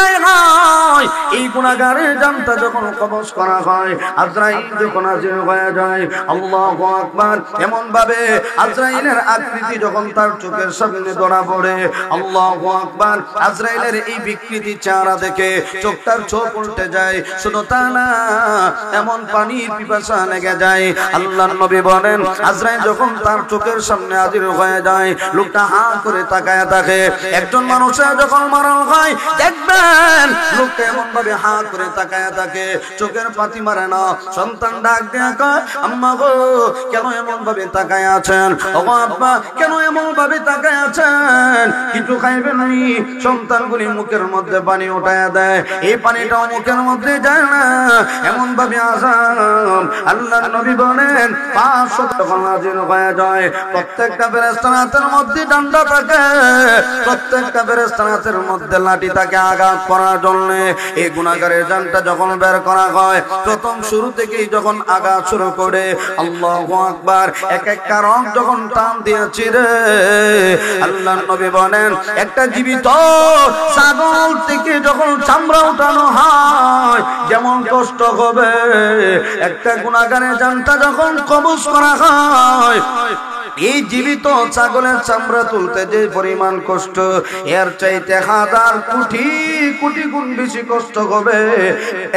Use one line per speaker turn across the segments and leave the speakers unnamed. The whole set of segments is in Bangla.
জায়গায় এই গুনাহগারের জানটা যখন কবজ করা হয়, আজরাইল যখন হাজির হয়ে যায়, আল্লাহু আকবার, এমন ভাবে আজরাইলের আকৃতি যখন তার চোখের সামনে ধরা পড়ে, আল্লাহু আকবার, আজরাইলের এই বিকৃতি চেহারা দেখে চোখটার চোখ উল্টে যায়। শুধু তা না, এমন পানির পিপাসা লেগে যায়। আল্লাহর নবী বলেন, আজরাইল যখন তার চোখের সামনে হাজির হয়ে যায়, লোকটা হা করে তাকায় থাকে। একজন মানুষের যখন মরণ হয়, দেখবেন লোকটা এমন ভাবে হা করে তাকায় থাকে, চোখের পাতি মারে না। সন্তান ডাক দিয়ে কয়, আম্মা গো, কেন এমন ভাবে তাকায় আছেন? ও আব্বা, কেন এমন ভাবে তাকায় আছেন? কিছু খাইবে নাই? সন্তানগুলি মুখের মধ্যে পানি উঠায় দেয়, এই পানিটাও মুখের মধ্যে যায় না, এমন ভাবে আসাম। আল্লাহর নবী বলেন, 500 যখন হাজির হয়ে যায়, প্রত্যেকটা ফেরেশতার হাতের মধ্যে ডান্ডা থাকে, প্রত্যেকটা ফেরেশতার হাতের মধ্যে লাঠি থাকে আঘাত করার জন্য। এই গুনাহগারের জানটা যখন বের করা হয়, প্রথম শুরু থেকেই যখন আঘাত শুরু করে, আল্লাহু আকবার, এক একটা রং যখন টান দিয়েছি রে, আল্লাহর নবী বলেন, একটা জীবিত ছাগল থেকে যখন চামড়া উঠানো হয়, যেমন কষ্ট হবে, একটা গুনাহগারের জানটা যখন কবজ করা হয়, এই জীবিত ছাগলের চামড়া তুলতে যে পরিমাণ কষ্ট, এর চাইতে 1000 কোটি কোটি গুণ বেশি কষ্ট হবে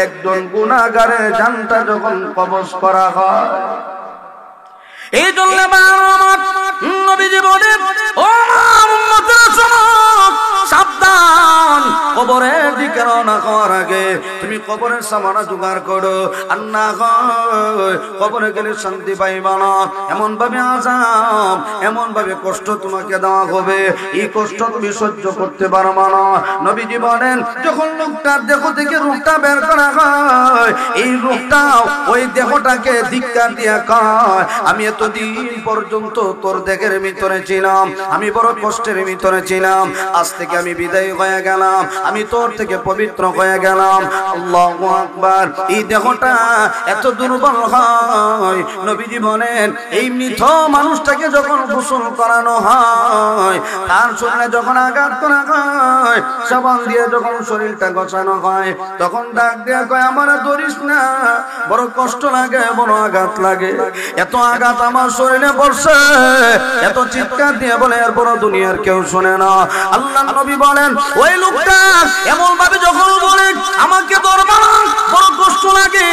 একজন গুনাহগারের জানটা যখন কবজ করা হয়। এই জন্য আমার নবীজি বলেন, ও আমার উম্মতেরা শোনো, সাবধান, কবরের দিকে রওনা হওয়ার আগে তুমি কবরের সামানা জোগাড় করো, আর না হয় কবরে গেলে শান্তি পাইবা না। এমন ভাবে আযাব, এমন ভাবে কষ্ট তোমাকে দেওয়া হবে, এই কষ্ট তুমি সহ্য করতে পারবা না। নবীজি বলেন, যখন লোকটার দেহ থেকে রূহটা বের করা হয়, এই রূহটা ওই দেহটাকে ধিক্কার দিয়া কয়, আমি এতদিন পর্যন্ত তোর দেহের ভিতরে ছিলাম, আমি বড় কষ্টের ভিতরে ছিলাম, আজ থেকে আমি বিদায় হয়ে গেলাম, আমি তোর থেকে পবিত্র হয়ে গেলাম। আল্লাহু আকবার। এই দেহটা এত দুর্বল হয়, নবীজি বলেন, এই মৃত মানুষটাকে যখন গোসল করানো হয়, তার শরীরে যখন আঘাত করা হয়, সাবান দিয়ে যখন শরীরটা ঘষানো হয়, তখন ডাক দিয়ে কয়, আমার ধরিস না, বড় কষ্ট লাগে, বড় আঘাত লাগে, এত আঘাত আমার শরীরে পড়ছে, এত চিৎকার দিয়ে বলে, এর বড় দুনিয়ার কেউ শুনে না। আল্লাহর নবী বলেন, ওই লোকটা এমন ভাবে যখন বলে, আমাকে ধরবা না, বড় কষ্ট লাগে,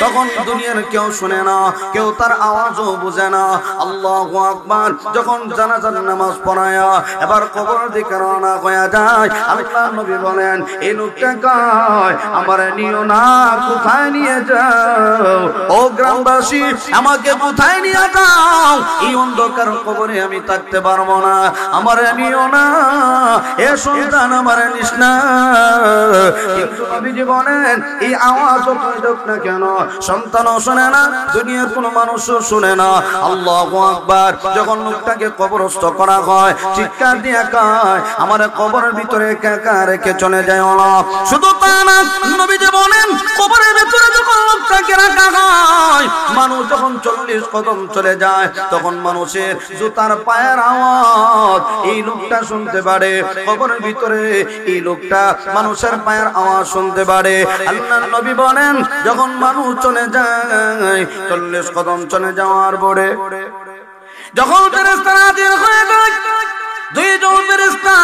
তখন দুনিয়ার কেউ শুনে না, কেউ তার আওয়াজও বুঝে না। আল্লাহু আকবার। যখন জানাজার নামাজ পড়ায়া এবার কবর দিকে রওনা হয়ে যায়, আল্লাহর নবী বলেন, এই লোকটা কয়, আমার নিও না, কোথায় নিয়ে যাও? ও গ্রামবাসী, আমাকে কোথায় নিয়ে যাও? এই অন্ধকার কবরে আমি থাকতে পারবো না, আমার নিও না, এ সন্তান আমার নিস না। কিন্তু নবীজি বলেন, এই আওয়াজ যতই হোক না কেন, সন্তানও শুনে না, দুনিয়ার কোনো মানুষও শুনে না। আল্লাহু আকবার। যখন লোকটাকে কবরস্থ করা হয়, চিৎকার দিয়ে কয়, আমার কবরের ভিতরে একা রেখে চলে যায় না। শুধু তা না, নবীজি বলেন, কবরের ভিতরে যখন লোকটাকে রাখা হয়, মানুষ যখন 40 কদম চলে যায়, তখন মানুষের জুতার পায়ের আওয়াজ এই লোকটা শুনতে পারে। কবরের ভিতরে এই লোকটা মানুষের পায়ের আওয়াজ শুনতে পারে। আল্লাহর নবী বলেন, যখন মানুষ চলে যায়, 40 কদম চলে যাওয়ার পরে যখন ফেরেশতারা হাজির হয়ে যায়, দুইজন ফেরেশতা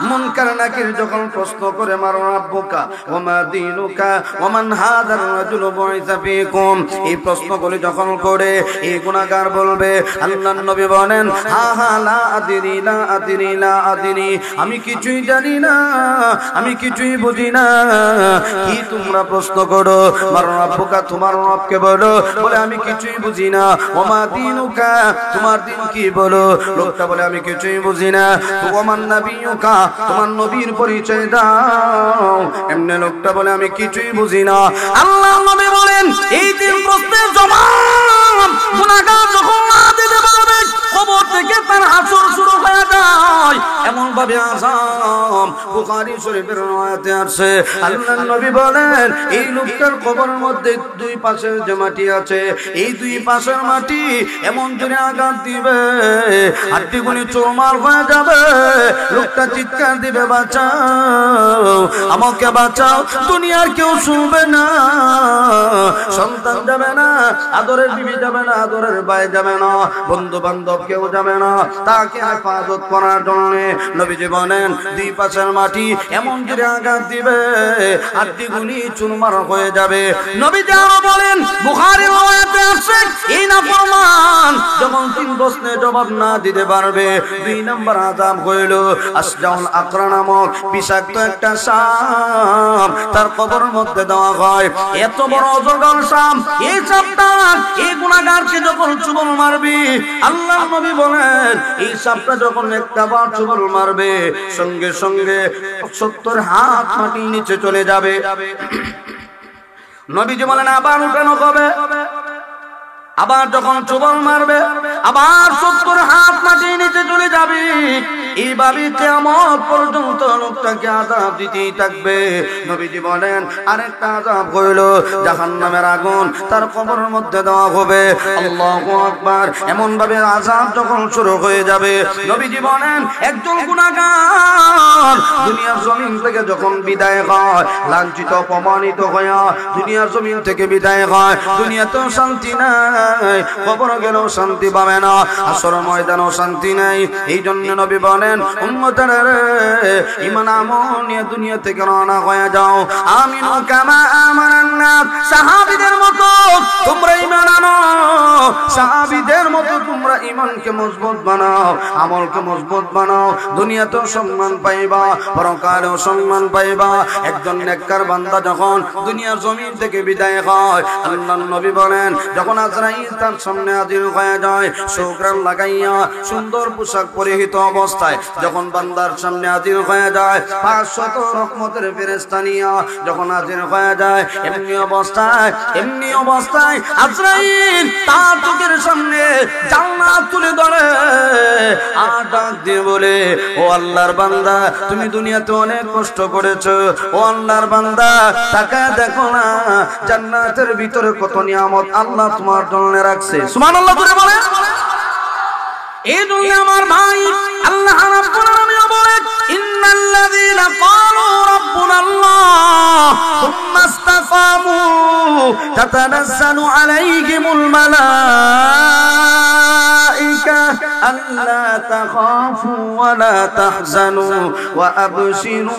মুনকার নাকির যখন প্রশ্ন করে, মান রাব্বুকা ওয়া মা দীনুকা ওয়া মান হাযার রাজুলু বুইসা ফীকুম, এই প্রশ্নগুলি যখন করে, এই গুনাহগার বলবে, আল্লাহর নবী বলেন, হা হা, লা আদরি লা আদরি লা আদরি, আমি কিছুই জানি না, আমি কিছুই বুঝি না। কি তোমরা প্রশ্ন করো? মান রাব্বুকা, তোমার রবকে বলো। বলে, আমি কিছুই বুঝি না। ওয়া মা দীনুকা, তোমার দিন কি বলো? লোকটা বলে, আমি কিছুই বুঝি না। ওয়া মান নাবিয়ুকা, তোমার নবীর পরিচয় দাও। এমনি লোকটা বলে, আমি কিছুই বুঝি না। আল্লাহর নবী বলেন, এই তিন প্রশ্নের জবাব গুনাহগার যখন না দিতে পারবে, কবর থেকে তার হাসর শুরু হয়ে যায়। এমন ভাবে আযাব, বুখারী শরীফের রওয়ায়াতে আছে আল্লাহর নবী বলেন এই লোকটার কবরের মধ্যে দুই পাশে যে মাটি আছে এই দুই পাশের মাটি এমন জোরে আঘাত দিবে হাড্ডিগুলি চুরমার হয়ে যাবে লোকটা চিৎকার দিবে বাঁচাও আমাকে বাঁচাও দুনিয়ার কেউ শুনবে না সন্তান যাবে না আদরের বিবি যাবে না আদরের ভাই যাবে না বন্ধু বান্ধব কেউ যাবে না তাকে হেফাজত করার জন্য নবীজি বলেন দুই পাশের মাটি এমন জোরে আঘাত দিবে হাড্ডিগুলি চুরমার হয়ে যাবে নবীজি আরো বলেন বুখারীর রওয়ায়াতে আছে এই নাফরমান যখন তিন প্রশ্নের জবাব না দিতে পারবে দুই নম্বর আযাব হইল আসজাউল আকরা নামক বিষাক্ত একটা সাপ তার কবরের মধ্যে দেওয়া হয় এত বড় অজগর সাপ এই সাপটা এই গুনাহগারকে যখন চুবল মারবে আল্লাহর নবী বলেন এই সাপটা যখন একটা বার চুবল মারবে সঙ্গে সঙ্গে 70 হাত মাটির নিচে চলে যাবে নবীজি বলেন আবার উঠানো হবে আবার যখন চুবল মারবে আবার 70 হাত মাটির নিচে চলে যাবে এইভাবে কিয়ামত পর্যন্ত লোকটাকে আযাব দিতেই থাকবে নবীজি বলেন আরেকটা আযাব হইল জাহান্নামের আগুন তার কবরের মধ্যে দেওয়া হবে আল্লাহু আকবার এমন ভাবে আযাব যখন শুরু হয়ে যাবে নবীজি বলেন একজন গুনাহগার দুনিয়ার জমিন থেকে যখন বিদায় হয় লাঞ্ছিত অপমানিত হয়ে দুনিয়ার জমিন থেকে বিদায় হয় দুনিয়াতেও শান্তি নাই কবরে গেলেও শান্তি পাবে না আসর ময়দানেও শান্তি নাই এই জন্য নবী বলেন উম্মতেরা রে ঈমান আমল নিয়ে দুনিয়া থেকে রওনা হয়ে যাও আমিনু কামা আমানান নাস সাহাবীদের মতো তোমরা ঈমান আনো সাহাবীদের মতো তোমরা ঈমানকে মজবুত বানাও আমলকে মজবুত বানাও দুনিয়াতেও সম্মান পাইবা পরকালেও সম্মান পাইবা একজন নেককার বান্দা যখন দুনিয়ার জমিন থেকে বিদায় হয় আল্লাহর নবী বলেন যখন আজরাইল তার সামনে হাজির হয়ে যায় সুগ্রাণ লাগাইয়া সুন্দর পোশাক পরিহিত অবস্থায় যখন বান্দার সামনে হাজির হয়ে যায় 500 রহমতের ফেরেশতা নিয়ে যখন হাজির হয়ে যায় এমনি অবস্থায় আজরাইল তার চোখের সামনে জান্নাত তুলে ধরে আর ডাক দিয়ে বলে ও আল্লাহর বান্দা তুমি দুনিয়াতে অনেক কষ্ট করেছো ও আল্লাহর বান্দা তাকায় দেখো না জান্নাতের ভিতরে কত নিয়ামত আল্লাহ তোমার জন্য রাখছে সুবহানাল্লাহ বলে বলে এই জন্য আমার ভাই আল্লাহ রাব্বুল আলামিন বলেন ইন্নাল্লাযীনা ক্বালু রাব্বুনাল্লাহ সুম্মা ইসতাকামু তাতানাজ্জালু আলাইহিমুল মালায়েকা আল্লা তাখাফু ওয়া লা তাহজানু ওয়া আবশিরু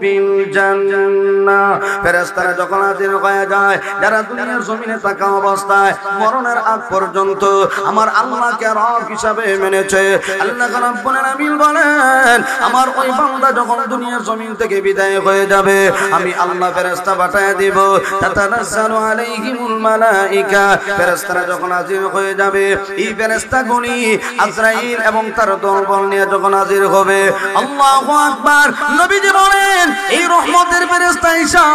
বিল জান্নাহ ফেরেশতারা যখন হাজির হয়ে যায় যারা দুনিয়ার জমিনে থাকা অবস্থায় মরণের আগ পর্যন্ত আমার আল্লাহকে রব হিসাবে মেনেছে আল্লাহ রাব্বুল আলামিন বলেন আমার ওই বান্দা যখন দুনিয়ার জমিন থেকে বিদায় হয়ে যাবে আমি আল্লাহ ফেরেশতা পাঠিয়ে দেব তাতানাজ্জালু আলাইহিমুল মালায়েকা ফেরেশতারা যখন হাজির হয়ে যাবে এই ফেরেশতাগুলি আজরাইল এবং তার দলবল নিয়ে যখন হাজির হবে আল্লাহু আকবার নবীজি বলেন এই রহমতের ফেরেশতা ঈসা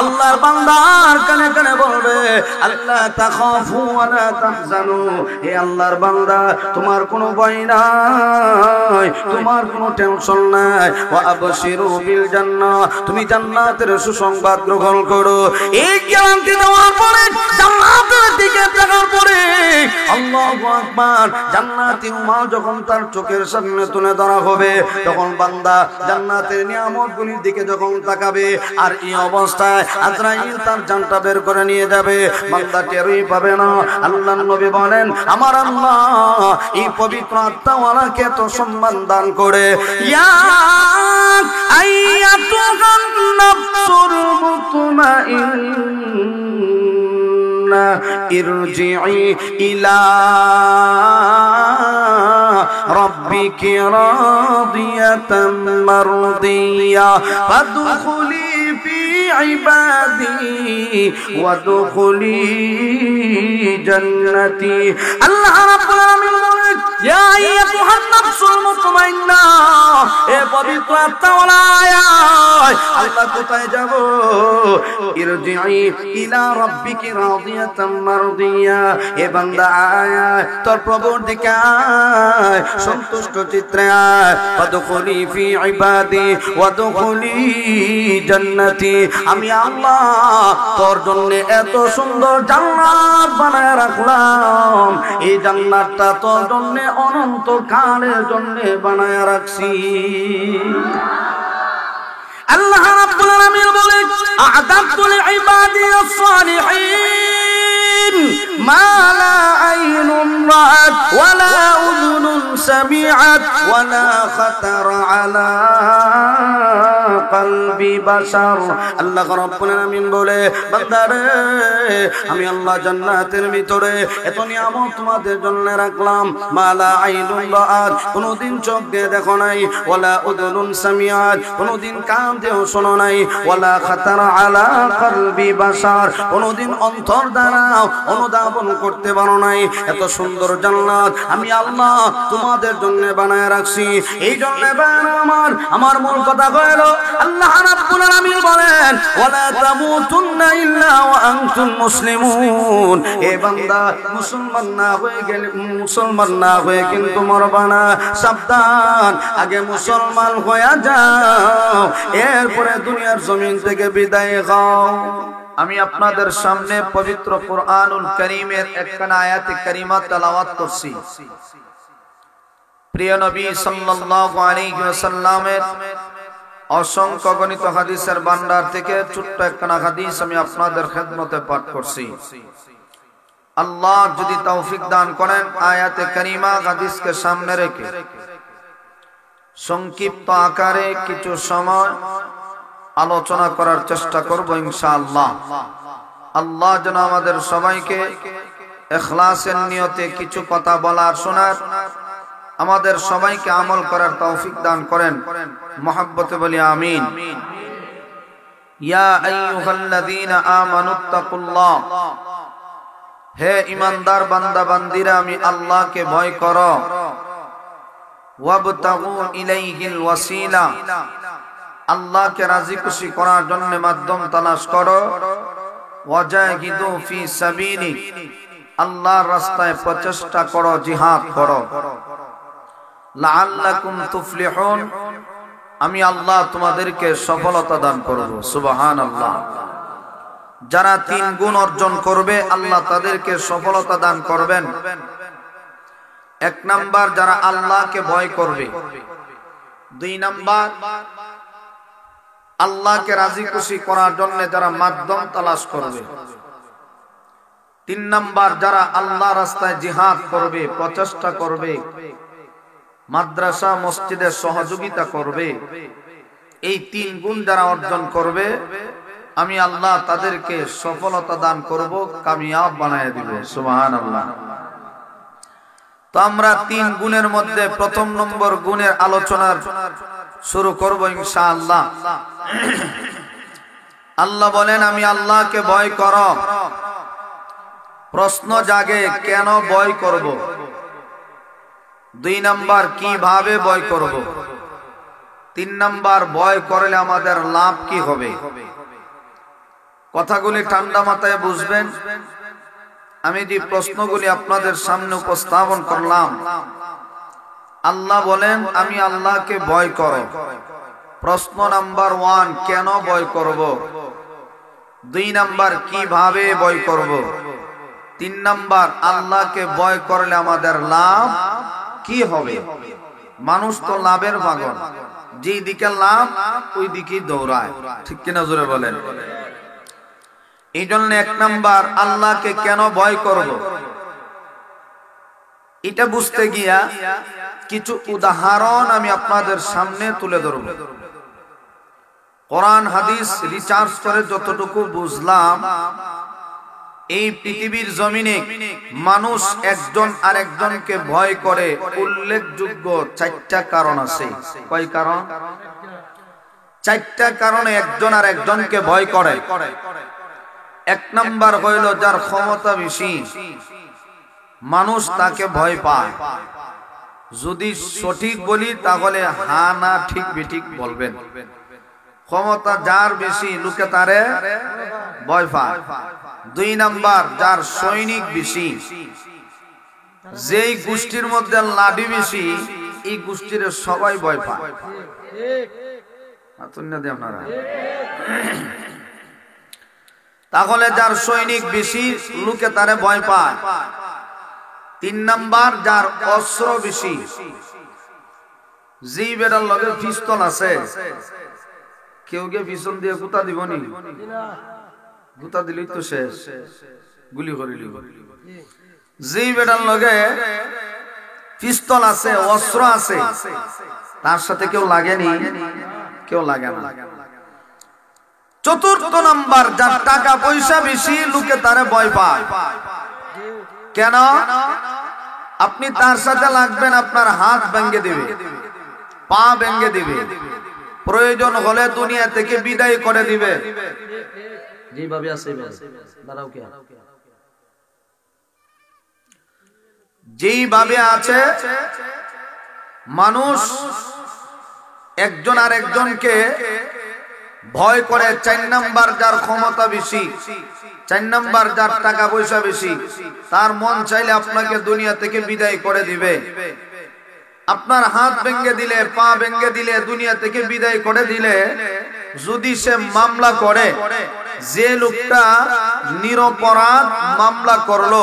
আল্লাহর বান্দার কানে কানে বলবে আল্লাহ তাখাফু ওয়া লা তাহজানু হে আল্লাহর বান্দা তোমার কোনো ভয় নাই তোমার কোনো টেনশন নাই ওয়া আবশিরু বিল জান্নাহ তুমি জান্নাতের সুসংবাদ গ্রহণ করো এই গ্যারান্টি দেওয়ার পরে জান্নাতের দিকে তাকার পরে আল্লাহু আকবার জান্নাতি মাল যখন তার চোখের সামনে তুলে ধরা হবে তখন বান্দা জান্নাতের নিয়ামতগুলির দিকে যখন তাকাবে আর এই অবস্থায় আজরাইল তার জানটা বের করে নিয়ে যাবে বান্দা টেরই পাবে না আল্লাহর নবী বলেন আমার আল্লাহ এই পবিত্র আত্মাওয়ালাকে তো সম্মান দান করে ইয়া আইয়াতুহান নাফসুল মুতমাইন্না ইরজিই ইলা রাব্বিকি রাদিয়াতাম মারদিয়া ফাদখুলি ফি ইবাদি ওয়াদখুলি জান্নাতি আল্লাহ রাব্বুল আলামিন বলেন ইয়া আইয়ুহান নাফসুল মুতমাইন্না, এ পবিত্র আত্মাওয়ালা আল্লাহ কোথায় যাব? ইরজিই ইলা রাব্বিকি রাদিয়াতাম মারদিয়া, এ বান্দা আয় তোর প্রভুর দিকে আয়, সন্তুষ্ট চিত্রে আয়। ফাদখুলি ফি ইবাদি ওয়াদখুলি জান্নাতি, আমি আল্লাহ তোর জন্য এত সুন্দর জান্নাত বানায় রাখলাম, এই জান্নাতটা তোর জন্য অনন্ত কালের জন্য বানায় রাখছি। আল্লাহ রাব্বুল আলামিন বলেন, আ'দাতু লিইবাদিয়াস সালিহিন মা লা আইনুন রাআত ওয়া লা উযুনুন সামিআত ওয়া লা খাতারা আলা কলবি বাশার। আল্লাহ রাব্বুল আলামিন বলে, বান্দারে আমি আল্লাহ জান্নাতের ভিতরে এত নিয়ামত তোমাদের জন্য রাখলাম, মা লা আইনুন রাআত, কোনদিন চোখ দিয়ে দেখো নাই, ওয়া লা উযুনুন সামিআত, কোনদিন কান দিয়েও শোনো নাই, ওয়া লা খাতারা আলা কলবি বাশার, কোনদিন অন্তর দ্বারা অনুধাবন করতে পারো নাই। এত সুন্দর জান্নাত আমি আল্লাহ তোমাদের জন্য বানায় রাখছি। এই জন্য আমার মূল কথা হলো, আল্লাহ রাব্বুল আলামিন বলেন, ওয়ালা তামুতুন্না ইল্লা ওয়া আনতুম মুসলিমুন, এ বান্দা মুসলমান না হয়ে কিন্তু মরবা না। সাবধান, আগে মুসলমান হয়ে যাও, এরপরে দুনিয়ার জমিন থেকে বিদায় হও। আমি আপনাদের সামনে পবিত্র কুরআনুল কারীমের একখানা আয়াতে কারিমা তেলাওয়াত করছি। প্রিয় নবী সাল্লাল্লাহু আলাইহি ওয়াসাল্লামের অসংখ্য গণিত হাদিসের ভান্ডার থেকে ছোট্ট একখানা হাদিস আমি আপনাদের খেদমতে পাঠ করছি। আল্লাহ যদি তৌফিক দান করেন, আয়াতে কারিমা হাদিসকে সামনে রেখে সংক্ষিপ্ত আকারে কিছু সময় আলোচনা করার চেষ্টা করব ইনশাআল্লাহ। আল্লাহ যেন আমাদের সবাইকে ইখলাসের নিয়তে কিছু কথা বলার শোনার, আমাদের সবাইকে আমল করার তৌফিক দান করেন। মহব্বতে বলি আমিন। ইয়া আইয়ুহাল্লাযীনা আমানুত্তাকুল্লাহ, হে ঈমানদার বান্দা বান্দিরা, আমি আল্লাহকে ভয় করো। ওয়াবতাগু ইলাইহিল ওয়াসিলা, আল্লাহকে রাজি খুশি করার জন্য মাধ্যম তালাশ করো। ওয়াজাহিদু ফি সাবিলি, আল্লাহর রাস্তায় প্রচেষ্টা করো, জিহাদ করো। লাআল্লাকুম তুফলিহুন, আমি আল্লাহ তোমাদেরকে সফলতা দান করব। সুবহানাল্লাহ। যারা তিন গুণ অর্জন করবে আল্লাহ তাদেরকে সফলতা দান করবেন। এক নাম্বার, যারা আল্লাহকে ভয় করবে। দুই নাম্বার, আল্লাহকে রাজি খুশি করার জন্য যারা মাধ্যম তালাশ করবে। তিন নাম্বার, যারা আল্লাহ রাস্তায় জিহাদ করবে, প্রচেষ্টা করবে, মাদ্রাসা মসজিদের সহযোগিতা করবে। এই তিন গুণ যারা অর্জন করবে আমি আল্লাহ তাদেরকে সফলতা দান করব, কামিয়াব বানায় দিব। সুবহানাল্লাহ। তো আমরা তিন গুণের মধ্যে প্রথম নম্বর গুণের আলোচনার শুরু করব ইনশাআল্লাহ। আল্লাহ বলেন, আমি আল্লাহকে ভয় করো। প্রশ্ন জাগে, কেন ভয় করব? দুই নাম্বার, কিভাবে ভয় করব? তিন নাম্বার, ভয় করলে আমাদের লাভ কি হবে? কথাগুলি ঠান্ডা মাথায় বুঝবেন। আমি যে প্রশ্নগুলি আপনাদের সামনে উপস্থাপন করলাম, আল্লাহ বলেন আমি আল্লাহকে ভয় করো। প্রশ্ন নাম্বার 1, কেন ভয় করব? দুই নাম্বার, কিভাবে ভয় করব? তিন নাম্বার, আল্লাহকে ভয় করলে আমাদের লাভ কি হবে? মানুষ তো লাভের পাগল, যেই দিকে লাভ ওই দিকেই দৌড়ায়, ঠিক কিনা জোরে বলেন। এই জন্য এক নাম্বার, আল্লাহকে কেন ভয় করব এটা বুঝতে গিয়া কিছু উদাহরণ আমি আপনাদের সামনে তুলে ধরব। কোরআন হাদিস রিসার্চ করে যতটুকু বুঝলাম, এই পৃথিবীর জমিনে মানুষ একজন আরেকজনকে ভয় করে উল্লেখযোগ্য 4টা কারণ আছে। কয় কারণ? 4টা কারণে একজন আরেকজনকে ভয় করে। এক নাম্বার হইল যার ক্ষমতা বেশি, মানুষ তাকে ভয় পায়। যদি সঠিক বলি তাহলে হা না ঠিক বেঠিক বলবেন। ক্ষমতা যার বেশি লোকে তারে ভয় পায়। 2 নাম্বার, যার সৈনিক বেশি, যেই গোষ্ঠীর মধ্যে লাঠি বেশি এই গোষ্ঠীর সবাই ভয় পায়। তাহলে যার সৈনিক বেশি লোকে তারে ভয় পায়। 3 নাম্বার, যার অস্ত্র বেশি, যেই বেটার লগে পিস্তল আছে কেউ কে পিছন দিয়ে গুতা দিবনি, গুতা দিলেই তো শেষ, গুলি করে দিব। যেই বেটার লগে পিস্তল আছে, অস্ত্র আছে, তার সাথে কেউ লাগেনি, কেউ লাগে না। 4 নাম্বার, যার টাকা পয়সা বেশি লোকে তারে ভয় পায়। কেন? আপনি তার সাথে লাগবেন, আপনার হাত ভেঙে দিবে, পা ভেঙে দিবে, প্রয়োজন হলে দুনিয়া থেকে বিদায় করে দিবে। যেভাবে আছে যেইভাবে আছে মানুষ একজন আর একজনকে ভয় করে। 4 নাম্বার, যার ক্ষমতা বেশি, 4 নাম্বার, যার টাকা পয়সা বেশি, তার মন চাইলে আপনাকে দুনিয়া থেকে বিদায় করে দিবে। আপনার হাত ভেঙে দিলে, পা ভেঙে দিলে, দুনিয়া থেকে বিদায় করে দিলে, যদি সে মামলা করে, যে লোকটা নিরপরাধ মামলা করলো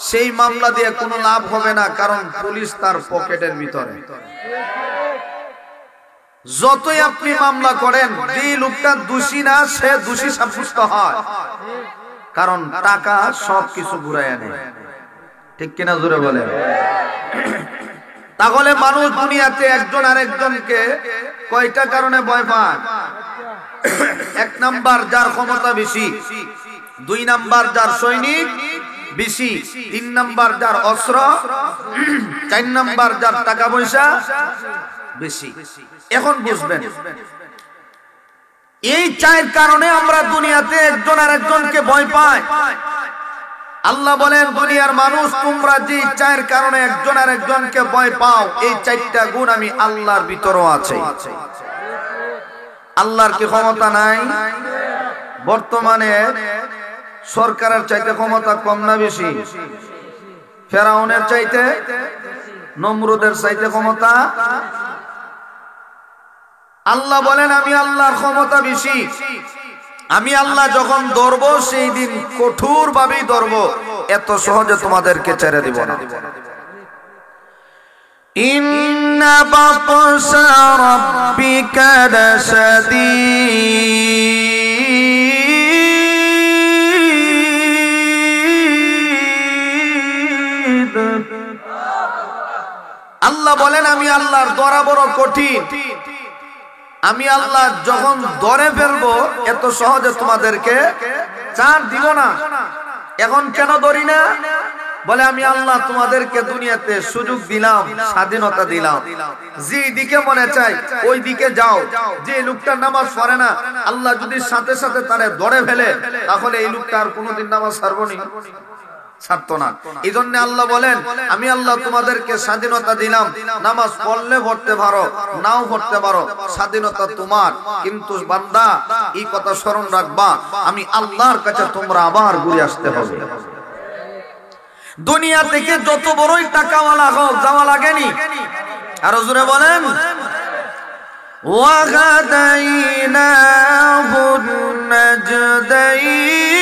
সেই মামলা দিয়ে কোনো লাভ হবে না, কারণ পুলিশ তার পকেটের ভিতরে। যতই আপনি মামলা করেন, যে লোকটা দোষী না সে দোষী সাব্যস্ত হয়, কারণ টাকা সবকিছু ঘুরায় আনে। ঠিক কিনা জোরে বলেন? তাহলে মানুষ দুনিয়াতে একজন আরেকজনকে কয়টা কারণে ভয় পায়? 1 নাম্বার, যার ক্ষমতা বেশি, 2 নাম্বার, যার সৈনিক বেশি, 3 নাম্বার, যার অস্ত্র, 4 নাম্বার, যার টাকা পয়সা বেশি। এখন বুঝবেন, এই 4 কারণে আমরা দুনিয়াতে একজন আরেকজনকে ভয় পাই। আল্লাহ বলেন, দুনিয়ার মানুষ তোমরা যে 4 কারণে একজন আরেকজনকে ভয় পাও, এই 4টা গুণ আমি আল্লাহর ভিতরও আছে। আল্লাহর কি ক্ষমতা নাই? বর্তমানে সরকারের চাইতে ক্ষমতা কম না বেশি? ফেরাউনের চাইতে, নমরুদের চাইতে ক্ষমতা। আল্লাহ বলেন, আমি আল্লাহর ক্ষমতা বেশি। আমি আল্লাহ যখন ধরবো সেই দিন কঠোর ভাবেই ধরবো, এত সহজে তোমাদেরকে ছেড়ে দিব না। ইন্না বাতশা রাব্বিকা লাশাদীদ। আল্লাহ বলেন, আমি আল্লাহর ধরা বড় কঠিন। আমি আল্লাহ যখন ধরে ফেলবো এত সহজে তোমাদেরকে ছাড় দিব না। এখন কেন ধরি না? বলে, আমি আল্লাহ তোমাদেরকে দুনিয়াতে সুযোগ দিলাম, স্বাধীনতা দিলাম, যে দিকে মনে চাই ওই দিকে যাও। যে লোকটা নামাজ পড়ে না, আল্লাহ যদি সাথে সাথে তারে ধরে ফেলে, তাহলে এই লোকটা আর কোনোদিন নামাজ ছাড়বনি, ছাড়তো না। এই জন্য আল্লাহ বলেন, আমি আল্লাহ তোমাদেরকে স্বাধীনতা দিলাম, নামাজ পড়লে পড়তে পারো, নাও পড়তে পারো, স্বাধীনতা তোমার। কিন্তু বান্দা, এই কথা স্মরণ রাখবা, আমি আল্লাহর কাছে তোমরা আবার ঘুরে আসতে হবে। দুনিয়া থেকে যত বড়ই টাকাওয়ালা হোক, যাওয়া লাগেনি। আরো জোরে বলেন, ওয়াগাদাইনাহুন নাজদাইন।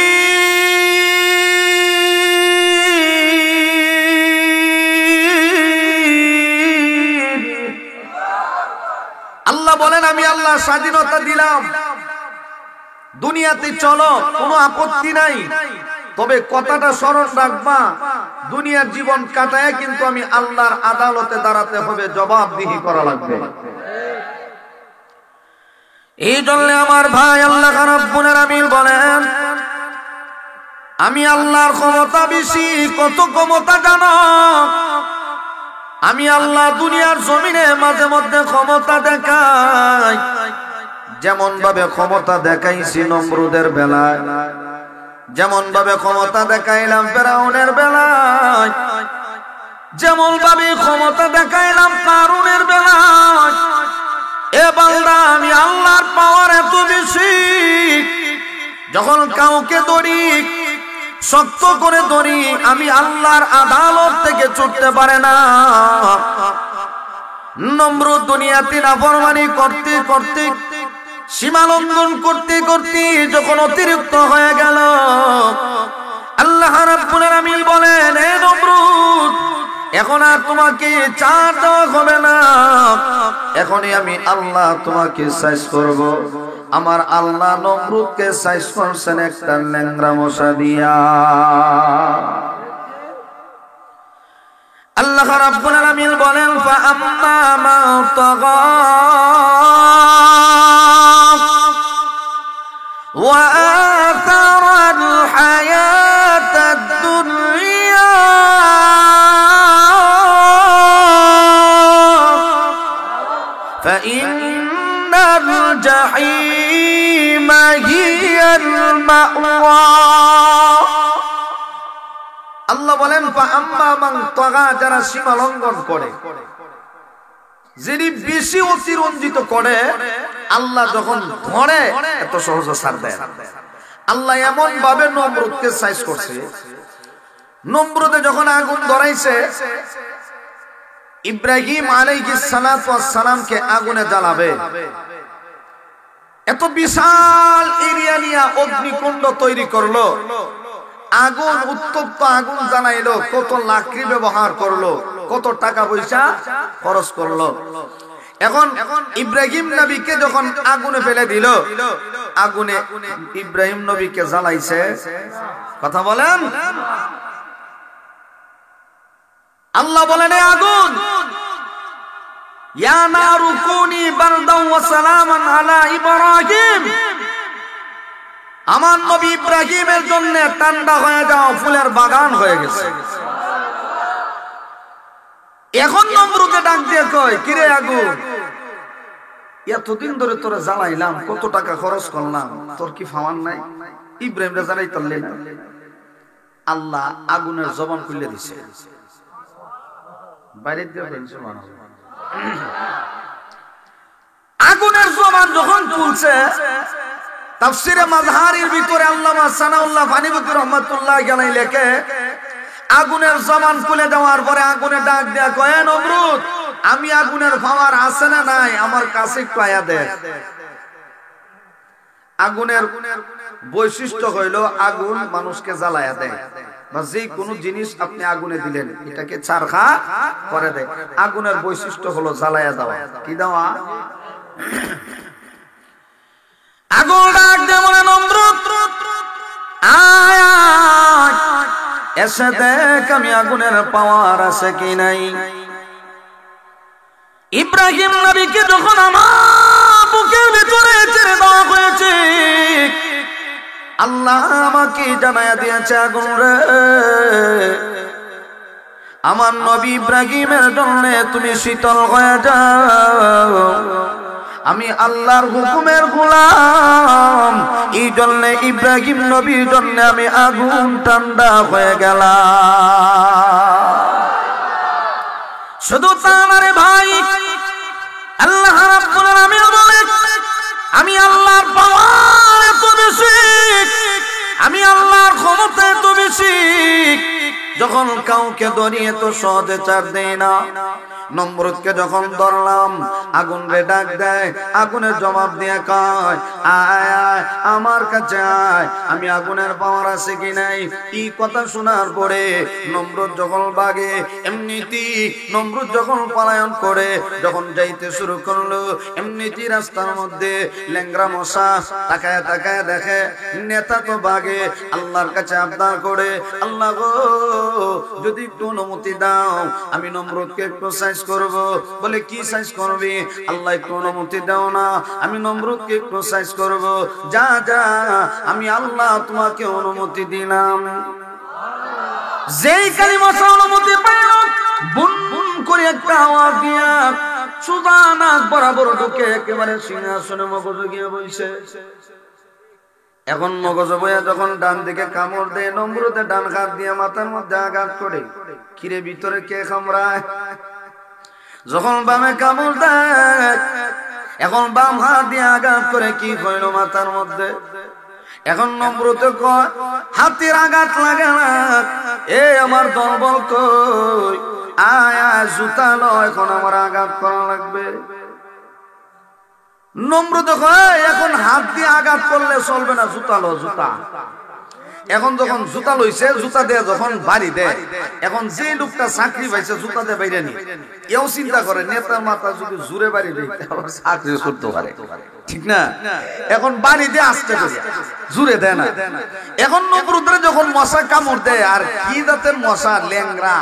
আল্লাহ বলেন, আমি আল্লাহ স্বাধীনতা দিলাম, দুনিয়াতে চলো, কোনো আপত্তি নাই। তবে কথাটা স্মরণ রাখবা, দুনিয়ার জীবন কাটায় কিন্তু আমি আল্লাহর আদালতে দাঁড়াতে হবে, জবাবদিহি করা লাগবে। এই জন্য আমার ভাই, আল্লাহ রাব্বুল আলামিন বলেন, আমি আল্লাহর ক্ষমতা বেশি। কত ক্ষমতা জানো? আমি আল্লাহ দুনিয়ার জমিনে মাঝে মধ্যে ক্ষমতা দেখাই। যেমন ভাবে ক্ষমতা দেখাইছি নমরুদের বেলায়, যেমন ভাবে ক্ষমতা দেখাইলাম ফেরাউনের বেলায়, যেমন ভাবে ক্ষমতা দেখাইলাম কারুনের বেলায়, এ বান্দা আমি আল্লাহর পাওয়ার এত বেশি, যখন কাউকে ধরি শক্ত করে ধরি আমি আল্লাহর আদালত থেকে ছুটতে পারে না। নমরুদ দুনিয়াতে নাফরমানি করতে করতে, সীমা লঙ্ঘন করতে করতে যখন অতিরিক্ত হয়ে গেল, আল্লাহ রাব্বুল আলামিন বলেন, হে নমরুদ, এখন আর তোমাকে ছাড় দেওয়া হবে না, এখনই আমি আল্লাহ তোমাকে সাইজ করব। আমার আল্লাহ নমরুদকে সাইজ করছেন একটা ল্যাংড়া মশা দিয়া। আল্লাহ রাব্বুল আলামিন বলেন, ফাআম্মা মান তাগা ওয়া আতারাল হায়াতাদ দুনিয়া ফাইন্নাল জাহিমা হিয়াল মাওয়া। আল্লাহ বলেন, ফাআম্মা মান তাগা, যারা সীমা লঙ্ঘন করে, যিনি বেশি অতিরঞ্জিত করে, আল্লাহ যখন ধরে এত সহজে ছাড় দেয়। আল্লাহ এমন ভাবে নমরুদকে সাইজ করছে, নমরুদে যখন আগুন ধরাইছে, ইব্রাহিম আলাইহিস সালাতু ওয়াস সালামকে আগুনে জ্বালাবে, এত বিশাল এরিয়া নিয়ে অগ্নিকুণ্ড তৈরি করলো, আগুন উত্তপ্ত আগুন জ্বালাইলো, কত লাকড়ি ব্যবহার করলো, কত টাকা পয়সা খরচ করলো। এখন ইব্রাহিম নবীকে যখন আগুনে ফেলে দিল, আগুনে ইব্রাহিম নবীকে জ্বালাইছে, কথা বলেন। আল্লাহ বলেন, আগুন, ইয়া নারু কুনি বারদান ওয়া সালামান আলা ইব্রাহিম, আমার নবী ইব্রাহিমের জন্য ঠান্ডা হয়ে যাও, ফুলের বাগান হয়ে গেছে। এখন নমরুদে ডাক দিয়ে কয়, কিরে আগুন, এতদিন ধরে তোরা জ্বালাইলাম, কত টাকা খরচ করলাম, তোর কি ফাওয়ার নাই? ইব্রাহিম রে জ্বালাই তরলে না। আল্লাহ আগুনের জবান খুলে দিছে, বাইরে দিয়ে আগুনের জবান যখন খুলছে, তাফসীরে মাযহারির ভিতরে আল্লামা সানাউল্লাহ ফানিবুদ্দিন রাহমাতুল্লাহ আলাইহি লেখে, আগুনের জবান খুলে দেওয়ার পরে আগুনে ডাক দেয়া কয়, নমরুদ, আমি আগুনের পাওয়ার আছে না নাই, আমার কাছে একটু আয়া দে। আগুনের বৈশিষ্ট্য হইল আগুন মানুষকে জ্বালায়া দেয়, বা যে কোনো জিনিস আপনি আগুনে দিলেন এটাকে চারখা করে দেয়। আগুনের বৈশিষ্ট্য হলো জ্বালায়া দেওয়া। কি দেওয়া? আগুন ডাক দিয়ে বলে, নমরুদ, আয় আয়, এসে দেখ আমি আগুনের পাওয়ার আছে কি নাই। ইব্রাহিম নবীকে যখন আমার বুকের ভিতরে ছেড়ে দেওয়া হয়েছে, আল্লাহ আমাকে জানায়া দিয়েছে, আগুন রে, আমার নবী ইব্রাহিমের জন্য তুমি শীতল হয়ে যাও, আমি আল্লাহর হুকুমের গোলাম, এই জন্য ইব্রাহিম নবীর জন্য আমি আগুন ঠান্ডা হয়ে গেলাম। শুধু তা না রে ভাই, আল্লাহ রাব্বুল আলামিন বলেন, আমি আল্লাহর পাওয়ার এত বেশি, আমি আল্লাহর ক্ষমতা এত বেশি, যখন কাউকে ধরিয়ে তো সহজে ছাড় দেয় না। নমরুদকে যখন ধরলাম, আগুন রে ডাক দেয়, আগুনের জবাব দিয়ে কয়, আয় আয় আমার কাছে আয়, আমি আগুনের পাওয়ার আছে কি নাই। এই কথা শোনার পরে নমরুদ যখন বাগে, এমনিতেই নমরুদ যখন পলায়ন করে, যখন যাইতে শুরু করলো, এমনিতেই রাস্তার মধ্যে ল্যাংড়া মশা তাকায় তাকায় দেখে, নেতা তো বাগে, আল্লাহর কাছে আবদার করে, আল্লাহ গো, যদি একটু অনুমতি দাও, আমি নমরুদকে একটু সাইজ করব। বলে, কি সাইজ করবি? আল্লাহ একটু অনুমতি দাও না, আমি নমরুদকে একটু সাইজ করব। যা যা, আমি আল্লাহ তোমাকে অনুমতি দিলাম। যেই কালিমা অনুমতি পাইল, বুন বুন করে একটা আওয়াজ দিয়া সুজা নাক বরাবর ঢুকে একেবারে সিংহাসনে মগজে গিয়ে বসে। এখন মগজে বইয়া যখন ডান দিকে কামড় দেয়, নমরুদের ডান হাত দিয়ে মাথার মধ্যে আঘাত করে, কিরে ভিতরে কে কামড়ায়? যখন বামে কামড় দেয়, এখন বাম হাত দিয়ে আঘাত করে কি হইল মাথার মধ্যে? এখন নমরুদে কয়, হাতের আঘাত লাগে না, এ আমার দলবল কই, আয় আয় জুতা লো, এখন আমার আঘাত করা লাগবে। নমরুদে কয়, এখন হাত দিয়ে আঘাত করলে চলবে না, জুতা লো, জুতা। এখন যখন জুতা লইছে, জুতা দিয়ে যখন বাড়ি দেয়, এখন যে লোকটা চাকরি পাইছে জুতা দিয়ে বাইরে নি, এও চিন্তা করে নেতার মাথা যদি জুড়ে বাড়ি দেয় চাকরি করতে পারে, ঠিক না? এখন বাড়ি দিয়ে আসতে করে জুড়ে দেয় না। এখন নমরুদের যখন মশা কামড় দেয়, আর কি জাতের মশা, ল্যাংরা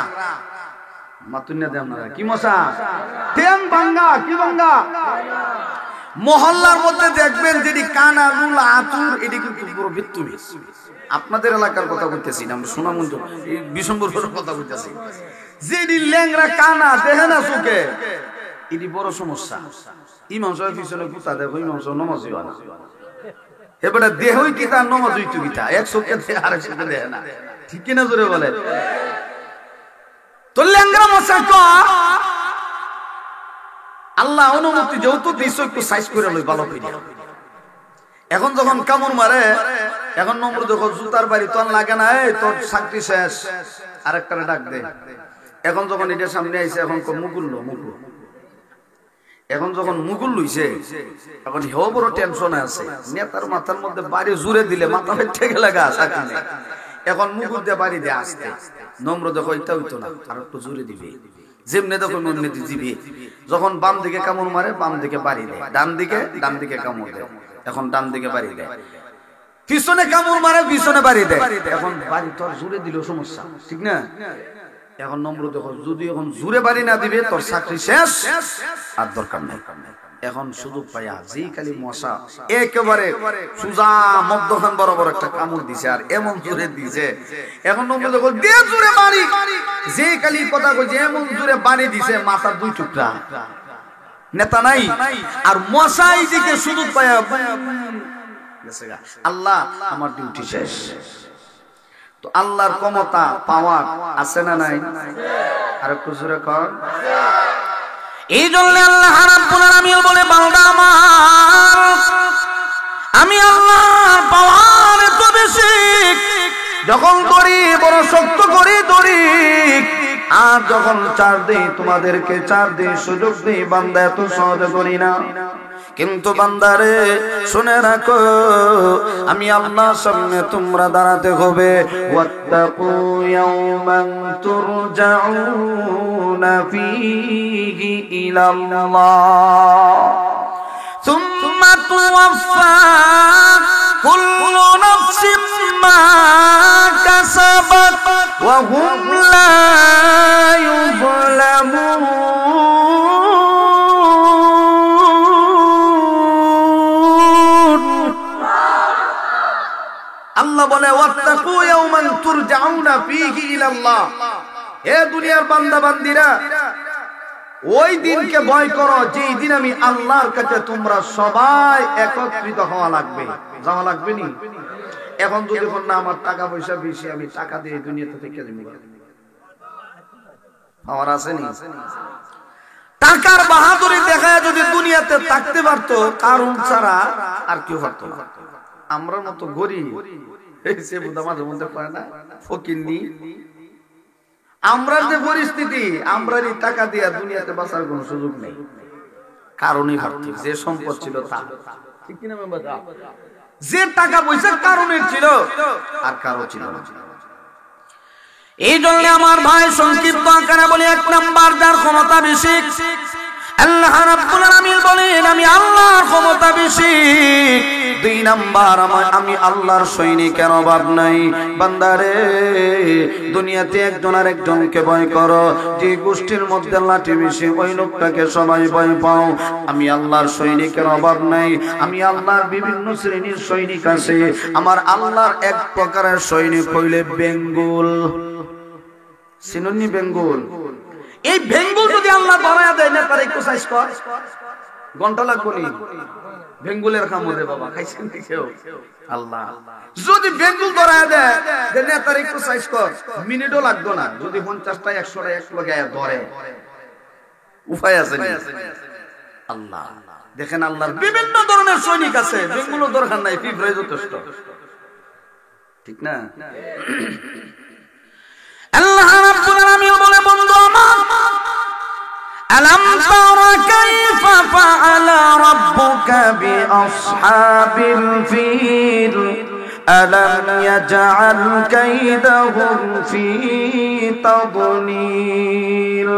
মাতুন্না দেয় আপনারা, কি মশা? ঠ্যাং ভাঙ্গা, কি ভাঙ্গা? মহল্লার মধ্যে দেখবেন যেটি কানা রুল আতুর, এটি কিন্তু পুরো বিত্তুমি। আপনাদের এলাকার কথা বলতেছি না, আমরা সোনামঞ্জ বিশম্বরের কথা বলতেছি। যেটি ল্যাংরা কানা দেখে না চোখে, এটি বড় সমস্যা। ইমাম সাহেব পিছনে গুতা দেখো, ইমাম সাহেব নমাজ হয় না, এবারে দেহই কি তার নমাজ হইতো কিতা, এক চোখে দেখে আর এক চোখে দেখে না, ঠিক কিনা জোরে বলে? তো ল্যাংরা মশা আল্লাহ অনুমতি যেহেতু দিছ, একটু সাইজ করে লই ভালো করে। এখন যখন কামড় মারে, এখন নমরুদ যখন জুতার বাড়ি তোর লাগে না, এই তোর চাকরি শেষ, আরেকটারে ডাক দে। এখন যখন এটা সামনে আইছে, এখন মুকুল লো, মুকুল। এখন যখন মুকুল লইছে, এখন হেও বড় টেনশনে আছে, নেতার মাথার মধ্যে বাড়ি জুড়ে দিলে মাথা ফেটে গেলে গা চাকরি নেই। এখন মুকুল দিয়ে বাড়ি দিয়ে আসতে, নমরুদ দেখো এটা হইতো না, আর একটু জুড়ে দিবে, যেমনি দেখো এমনি দিবে। যখন বাম দিকে কামড় মারে, বাম দিকে বাড়ি দেয়, ডান দিকে কামড় দেয়, এখন ডান দিকে বাড়ি দেয়, পিছনে কামড় মারে, পিছনে বাড়ি দেয়। এখন বাড়ি তো আর জুড়ে দিলেও সমস্যা, ঠিক না? এখন নমরুদ দেখো যদি এখন জুড়ে বাড়ি না দিবে, তোর চাকরি শেষ, আর দরকার নেই। এখন সুযোগ পাইয়া যেই খালি মশা একেবারে সুজা মধ্যখান বরাবর একটা কামড় দিছে, আর এমন জোরে দিছে, এখন নমরুদ দেখো দে জুড়ে বাড়ি, যেই খালি কথা কইছে এমন জোরে বাড়ি দিছে, মাথার দুই টুকরা, নেতা নাই। আর মশাই দিকে সুযোগ পাইয়া আল্লাহ আমার ডিউটি শেষ। তো আল্লাহর ক্ষমতা পাওয়ার আছে না নাই? আর একটু জোরে কর। এই জন্য আল্লাহ রাব্বুল আলামিন বলে, বান্দা আমার, আমি আল্লাহর পাওয়ার এত বেশি, যখন করি বড় শক্ত করি ধরি, আর যখন চার দিই তোমাদেরকে, চার দিই সুযোগ দিই, বান্দা এত সহজে করি না। কিন্তু বান্দারে শুনে রাখো, আমি আল্লাহর সামনে তোমরা দাঁড়াতে হবে। ওয়াত্তাকু ইয়াওমান তুরজাউনা ফীহি ইলাল্লাহ সুম্মা তুওয়াফা কুল্লু নাফসিন মা কাসাবাত ওয়া হুম লা ইউযলামুন। আল্লাহ বলে, ওয়াত্তাকু ইয়াওমান তুরজাউনা ফীহি ইলাল্লাহ, হে দুনিয়ার বান্দা বান্দীরা, ওই দিনকে ভয় করো যেই দিন আমি আল্লাহর কাছে তোমরা সবাই একত্রিত হওয়া লাগবে, যাওয়া লাগবে নি। এখন যদি কোন না আমার টাকা পয়সা বেশি, আমি টাকা দিয়ে দুনিয়াতে থেকে যাব, পাওয়ার আছে নি? টাকার বাহাদুরি দেখায় যদি দুনিয়াতে থাকতে পারতো, কারণ ছাড়া আর কেউ পারতো না। আমরা মতো গরিব সে বুঝা মাঝে মধ্যে পারে না, ফকিন্নি। আমরা যে পরিস্থিতি, আমরা টাকা দিয়ে দুনিয়াতে বাঁচার কোন সুযোগ নেই, কারণই ভাবছি যে সম্পদ ছিল তা, ঠিক কিনা? যে টাকা পয়সা কারণের ছিল, আর কারো ছিল না। এই জন্য আমার ভাই সংক্ষিপ্ত আকারে বলি, এক নাম্বার যার ক্ষমতা বেশি, আল্লাহ রাব্বুল আলামিন বলেন আমি আল্লাহর ক্ষমতা বেশি। দুই নাম্বার, আমি আল্লাহর সৈনিকের অভাব নাই। বান্দারে, দুনিয়াতে একজন আর একজনকে ভয় করো, যে গোষ্ঠীর মধ্যে লাঠি বেশি ওই লোকটাকে সবাই ভয় পাও। আমি আল্লাহর সৈনিকের অভাব নাই, আমি আল্লাহর বিভিন্ন শ্রেণীর সৈনিক আছে। আমার আল্লাহর এক প্রকারের সৈনিক হইলে বেঙ্গল, চিনুনি বেঙ্গল? এই বেঙ্গল যদি আল্লাহ ধরায়া দেয় না, তার একটু সাইজ কর, ঘন্টা লাগবো নি বেঙ্গুলের খামরে বাবা খাইছেন কেউ আল্লাহ যদি বেঙ্গুল ধরায় দেয় নেতার একটু সাইজ কর মিনিটও লাগতো না যদি 50টা 100টা 100 লাগায় ধরে উপায় আছে আল্লাহ দেখেন আল্লাহর বিভিন্ন ধরনের সৈনিক আছে বেঙ্গুলও দরকার নাই পিঁপড়াই যথেষ্ট ঠিক না আল্লাহ রাব্বুল আলামিন বলে বন্ধু আমার আলাম তারা কাইফা ফাআলা রাব্বুকা বিআসহাবিল ফিল আলাম ইয়াজআল কাইদাহুম ফি তাদলিল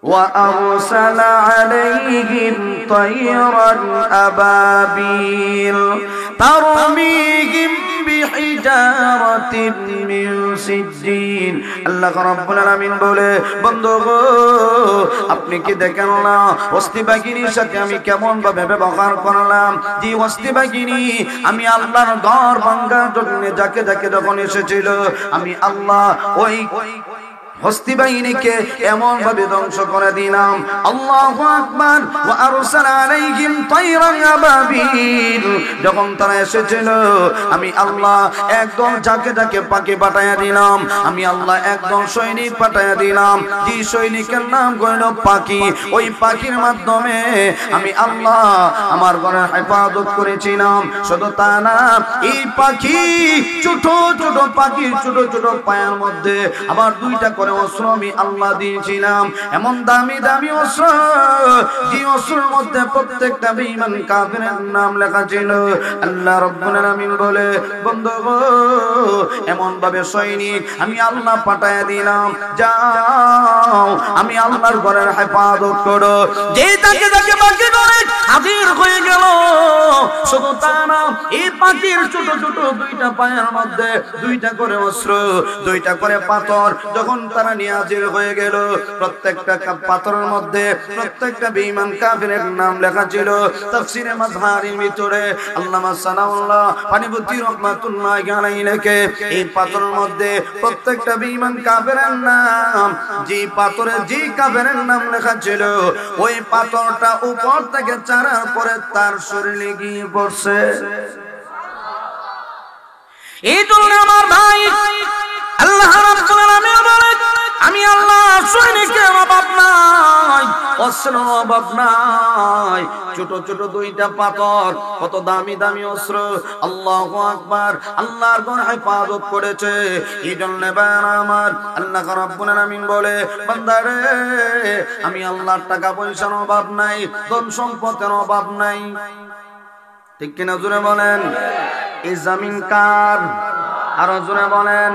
وأرسل عليهم طيرا أبابيل ترميهم بحجارة من سجيل আল্লাহ রাব্বুল আলামিন বলে বন্ধু গো আপনি কি দেখেন না হস্তি বাহিনীর সাথে আমি কেমন ভাবে ব্যবহার করলাম যে হস্তি বাহিনী আমি আল্লাহর ঘর ভাঙার জন্য যাকে যাকে যখন এসেছিল আমি আল্লাহ ওই হস্তি বাহিনীকে এমন ভাবে ধ্বংস করে দিলাম আল্লাহু আকবার ওয়া আরসালা আলাইহিম তায়রান আবাবিল যখন তারা এসেছিল আমি আল্লাহ একদম যাকে যাকে পাখি পাঠায়া দিলাম আমি আল্লাহ একদম সৈনিক পাঠায়া দিলাম যে সৈনিকের নাম হইল পাখি ওই পাখির মাধ্যমে আমি আল্লাহ আমার ঘরের হেফাজত করেছিলাম শুধু তা না এই পাখি ছোট ছোট পাখির ছোট ছোট পায়ের মধ্যে আবার দুইটা করে অস্ত্র আমি আল্লাহ দিয়েছিলাম এমন দামি দামি অস্ত্র যে অস্ত্রের মধ্যে প্রত্যেকটা বেঈমান কাফিরের নাম লেখা ছিল আল্লাহ রাব্বুল আলামিন বলে বন্ধু গো এমন ভাবে সৈনিক আমি আল্লাহ পাঠায়া দিলাম যাও আমি আল্লাহর ঘরের হেফাজত করো যেই তাকে তাকে পাখি ধরে হাজির হয়ে গেল শুধু তা না এই পাখির ছোট ছোট দুইটা পায়ের মধ্যে দুইটা করে অস্ত্র দুইটা করে পাথর যখন তারা নিয়ে হাজির হয়ে গেল প্রত্যেকটা পাথরের মধ্যে প্রত্যেকটা বেঈমান কাফিরের নাম লেখা ছিল তাফসীরে মাজহারির ভিতরে আল্লামা সানাউল্লাহ পানিপতি রাহমাতুল্লাহি আলাইহি লেখে এই পাথরের মধ্যে প্রত্যেকটা বেঈমান কাফিরের নাম যে পাথরে যে কাফিরের নাম লেখা ছিল ওই পাথরটা উপর থেকে চারার পরে তার শরীরে গিয়ে পড়ছে এই জন্য আমার ভাই আল্লাহ রাব্বুল আলামিন বলেন আমি আল্লাহ সৈনিকের অভাব নাই অস্ত্র অভাব নাই ছোট ছোট দুইটা পাথর কত দামি দামি অস্ত্র আল্লাহু আকবার আল্লাহর ঘর হেফাজত করেছে এই জন্য আমার আল্লাহ রাব্বুল আলামিন বলে বান্দারে আমি আল্লাহর টাকা পয়সার অভাব নাই ধন সম্পদের অভাব নাই ঠিক কিনা জোরে বলেন এই জমিন কার আরো জোরে বলেন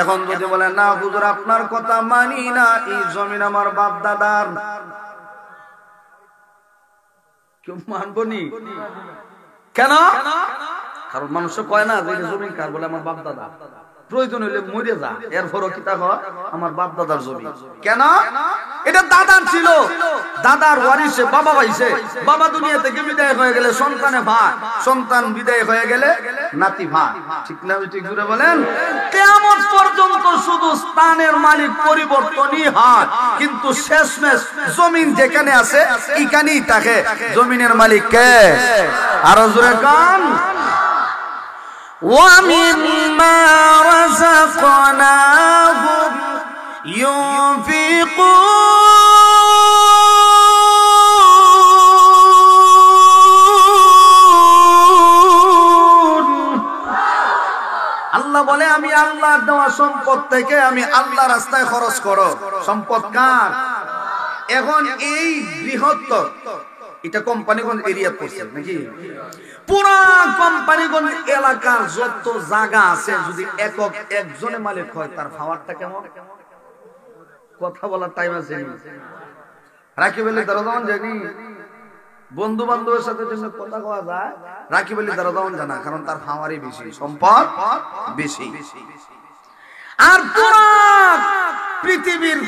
এখন যদি বলেন না হুজুর আপনার কথা মানি না এই জমিন আমার বাপ দাদার কেউ মানবো নি কেন কারণ মানুষ কয় না যে জমিন কার বলে আমার বাপ দাদা প্রয়োজন হইলে মরে যা এরপরও কি তা আমার বাপ দাদার জমি কেন এটা দাদার ছিল দাদার ওয়ারিসে বাবা পাইছে বাবা দুনিয়া থেকে বিদায় হয়ে গেলে সন্তানে ভাই সন্তান বিদায় হয়ে গেলে নাতি ভাই ঠিক না ঠিক জুড়ে বলেন কিয়ামত পর্যন্ত শুধু স্থানের মালিক পরিবর্তনই হয় কিন্তু শেষমেশ জমিন যেখানে আছে এখানেই থাকে জমিনের মালিক কে আরো জোরে গান وَمِمَّا رَزَقْنَاهُمْ يُنْفِقُونَ আল্লাহ বলে আমি আল্লাহর দেওয়া সম্পদ থেকে আমি আল্লাহর রাস্তায় খরচ করো সম্পদ কার এখন এই বৃহত্তর এটা কোম্পানিগঞ্জ এরিয়া পড়ছে নাকি পুরা কোম্পানিগঞ্জ এলাকার যত জায়গা আছে যদি একক একজনের মালিক হয় তার পাওয়ারটা কেমন কথা বলার টাইম আছে রাকিব আলী দারোয়ান জানি বন্ধু বান্ধবের সাথে জন্য কথা কওয়া যায় রাকিব আলী দারোয়ান জানা কারণ তার পাওয়ারই বেশি সম্পদ বেশি আর পুরা পৃথিবীর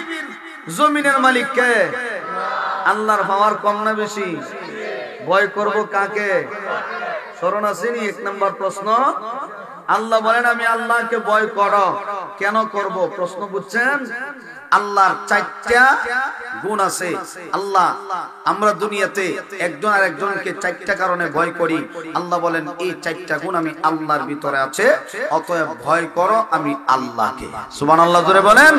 জমিনের মালিক কে আল্লাহর পাওয়ার কম না বেশি ভয় করব কাকে শরণ আসেনি এক নম্বর প্রশ্ন আল্লাহ বলেন আমি আল্লাহকে ভয় করো কেন করব প্রশ্ন বুঝছেন আল্লাহর 4টা গুণ আছে। আল্লাহ, আমরা দুনিয়াতে একজন আর একজনকে 4টা কারণে ভয় করি। আল্লাহ বলেন এই 4টা গুণ আমি আল্লাহর ভিতরে আছে, অতএব ভয় করো আমি আল্লাহকে। সুবহানাল্লাহ জোরে বলেন।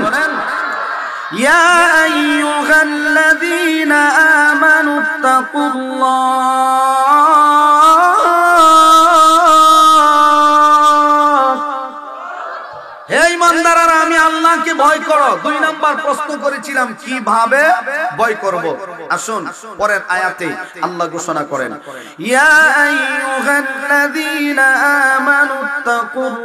ইয়া আইয়ুহাল্লাযীনা আমানুত্তাকুল্লাহ, হে ঈমানদাররা আমি আল্লাহকে ভয় করো। 2 নাম্বার প্রশ্ন করেছিলাম কিভাবে ভয় করব। আসুন পরের আয়াতে আল্লাহ ঘোষণা করেন, ইয়া আইয়ুহাল্লাযীনা আমানুত্তাকুল্লাহ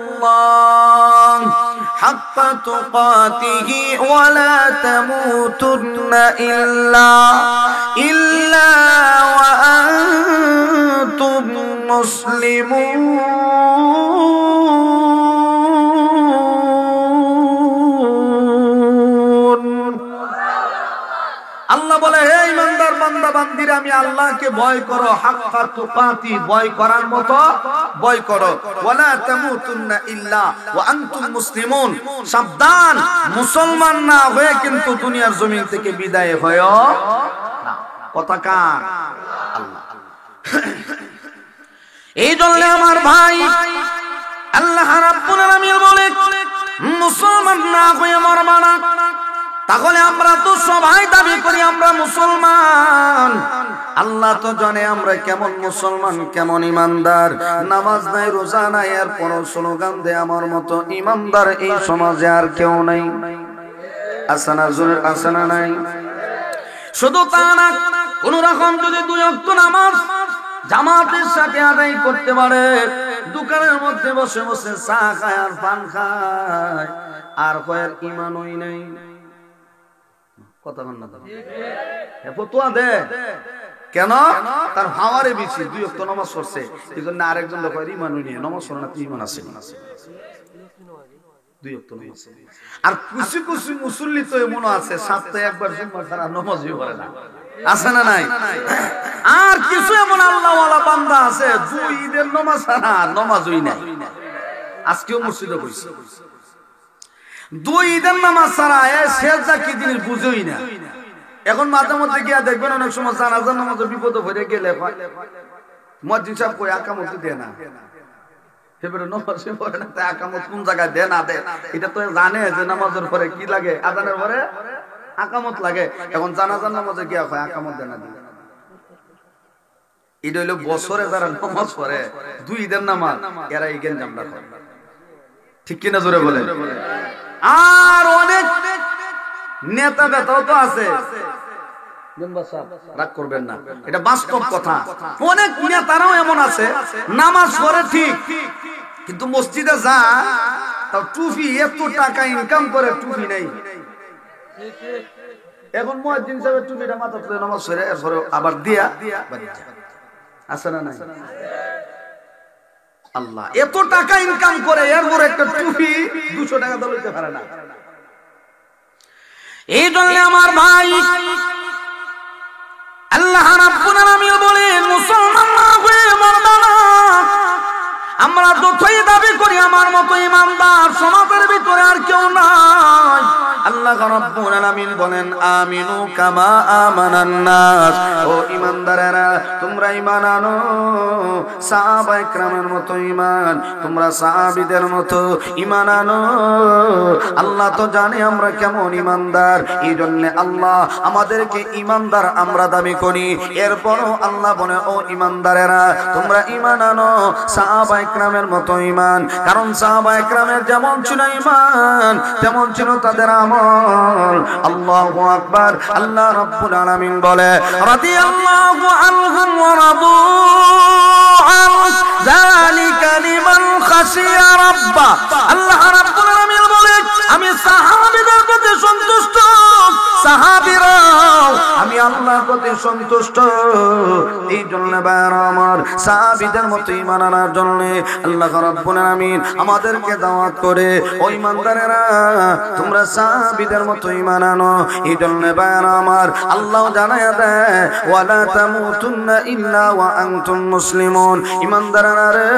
হাক্কা তুকাতিহি ওয়া লা তামুতুন্না ইল্লা ওয়া আনতুম মুসলিমুন। আল্লাহ বলে হে ঈমানদার বান্দা বান্দীরা আমি আল্লাহকে ভয় করো, হাক্কা তুকাতি ভয় করার মতো ভয় করো, ওয়ালা তামুতুন্না ইল্লা ওয়া আনতুম মুসলিমুন, সাবধান মুসলমান না হয়ে কিন্তু দুনিয়ার জমিন থেকে বিদায় হয়ো না। কথা কার? আল্লাহ। এই জন্য আমার ভাই আল্লাহ রাব্বুল আলামিন বলে মুসলমান না হয়ে মরবা না। তাহলে আমরা তো সবাই দাবি করি আমরা মুসলমান, আল্লাহ তো জানে আমরা কেমন মুসলমান, কেমন ইমানদার। নামাজ নাই, রোজা নাই, এরপর স্লোগান দেয় আমার মতো ইমানদার এই সমাজে আর কেউ নাই। আসানা জোরে আসানা নাই। শুধু তা না, কোন রকম যদি 2 ওয়াক্ত নামাজ জামাতের সাথে আদায় করতে পারে, দোকানের মধ্যে বসে বসে চা খায় আর পান খায়, আর কয়ের ইমানই নাই। কথা বল না, ফতোয়া দে কেন? তার হাওয়ারে বেশি 2 ওয়াক্ত নামাজ পড়ছে, এইজন্য আরেকজন লোক ইমানই নেই, নামাজ পড়ে না, ইমান আছে 2 ওয়াক্ত নামাজ। আর কিছু কিছু মুসল্লি তো এমন আছে সপ্তাহে একবার জুম্মা ছাড়া নামাজই পড়ে না, আছে না নাই? আর কিছু এমন আল্লাহওয়ালা বান্দা আছে 2 ঈদের নামাজ ছাড়া নামাজই নাই। আজকেও মসজিদে কইছে 2 ঈদের নামাজ ছাড়া সেজদা কি জিনিস বুঝোই না। এখন মাঝে মধ্যে গিয়া দেখবেন অনেক সময় জানাজার নামাজে বিপদে পড়ে গেলে মুয়াজ্জিন সাহেব কই আকামত দেয় না, এবারে নামাজে পড়ে না, তাই আকামত কোন জায়গায় দেয় না দেয় এটা তো জানে যে নামাজের পরে কি লাগে, আযানের পরে আকামত লাগে। এখন জানাজার নামাজে গিয়া কয় আকামত দেয় না। এটা হলো বছরে যারা নামাজ পড়ে 2 ঈদের নামাজ, এরা এই জ্ঞান জামলা করে, ঠিক কিনা জোরে বলে। আর অনেক নেতা বেতাও তো আছে, রাগ করবেন না, এটা বাস্তব কথা। অনেক নেতারাও এমন আছে নামাজ পড়ে ঠিক, কিন্তু মসজিদে যা তাও টুপি, এত টাকা ইনকাম করে টুপি নেই। এখন মুয়াজ্জিন সাহেবের টুপিটা মাথা তুলে নামাজ পড়ে এরপরে আবার দিয়া আছে না নাই? আল্লাহ এত টাকা ইনকাম করে এরপর একটা টুপি 200 টাকা তো লইতে পারে না। এই জন্য আমার ভাই আল্লাহ রাব্বুল আলামিন বলেন মুসলমান না হয়ে মরবা না। আমরা যতই দাবি করি আমার মতো ইমানদার সমাজের ভিতরে আর কেউ নাই। আল্লাহ রাব্বুল আলামিন বলেন আমিনু কামা আমানান নাস, ও ইমানদারেরা তোমরা ঈমান আনো সাহাবায়ে কেরামের মতো ঈমান, তোমরা সাহাবীদের মতো ঈমান আনো। আল্লাহ তো জানে আমরা কেমন ঈমানদার, এইজন্য আল্লাহ আমাদেরকে ঈমানদার আমরা দাবি করি। এরপরও আল্লাহ বলে ও ঈমানদারেরা তোমরা ঈমান আনো সাহাবায়ে কেরামের মতো ঈমান, কারণ সাহাবায়ে কেরামের যেমন ছিল ঈমান তেমন ছিল তাদের আমল। আল্লাহু আকবার। আল্লাহ রাব্বুল আলামিন বলে রাদিয়াল্লাহু আনহুম ওয়া রাদু আনহু যালিকা লিমান খাশিয়া রাব্বা। আল্লাহ রাব্বুল আলামিন বলে আমি সাহাবীদের প্রতি সন্তুষ্ট, সাহাবীরা আমি আল্লাহর প্রতি সন্তুষ্ট। এই জন্য ভাইরা আমার সাহাবীদের মতো ঈমান আনার জন্য আল্লাহ রাব্বুল আলামিন আমাদেরকে দাওয়াত করে, ওই ইমানদারেরা তোমরা সাহাবীদের মতো ঈমান আনো। এই জন্য ভাইরা আমার আল্লাহ জানায়া দেয়, ওয়ালা তামুতুন্না ইল্লা ওয়া আনতুম মুসলিমুন। ইমানদারেরা রে,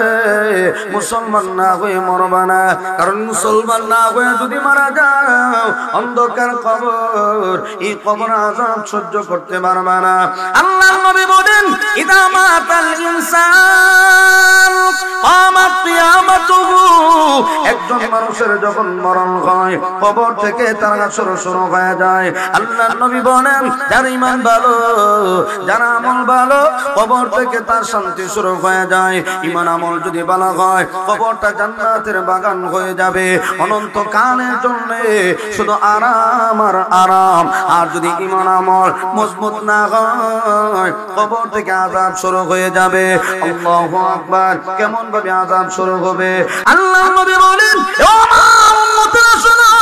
মুসলমান না হয়ে মরবা না, কারণ মুসলমান না হয়ে যদি মারা যাও অন্ধকার কবর, এই কবর আযাব সহ্য করতে পারবা না। আল্লাহর নবী বলেন, ইদা মাতাল ইনসান কামাত কিয়ামাতুহু। একজন মানুষের যখন মরণ হয়, কবর থেকে তার হাসর শুরু হয়ে যায়। আল্লাহর নবী বলেন, যার ঈমান ভালো, যার আমল ভালো, কবর থেকে তার শান্তি শুরু হয়ে যায়। ঈমান আমল যদি ভালো হয়, কবরটা জান্নাতের বাগান হয়ে যাবে অনন্তকালের জন্য, শুধু আরাম আর আরাম। আর যদি ঈমান আমল মজবুত না হয়, কবর থেকে আযাব শুরু হয়ে যাবে। আল্লাহু আকবার। কেমন ভাবে আযাব শুরু হবে? আল্লাহর নবী বলেন, ও আমার উম্মতেরা শোনো,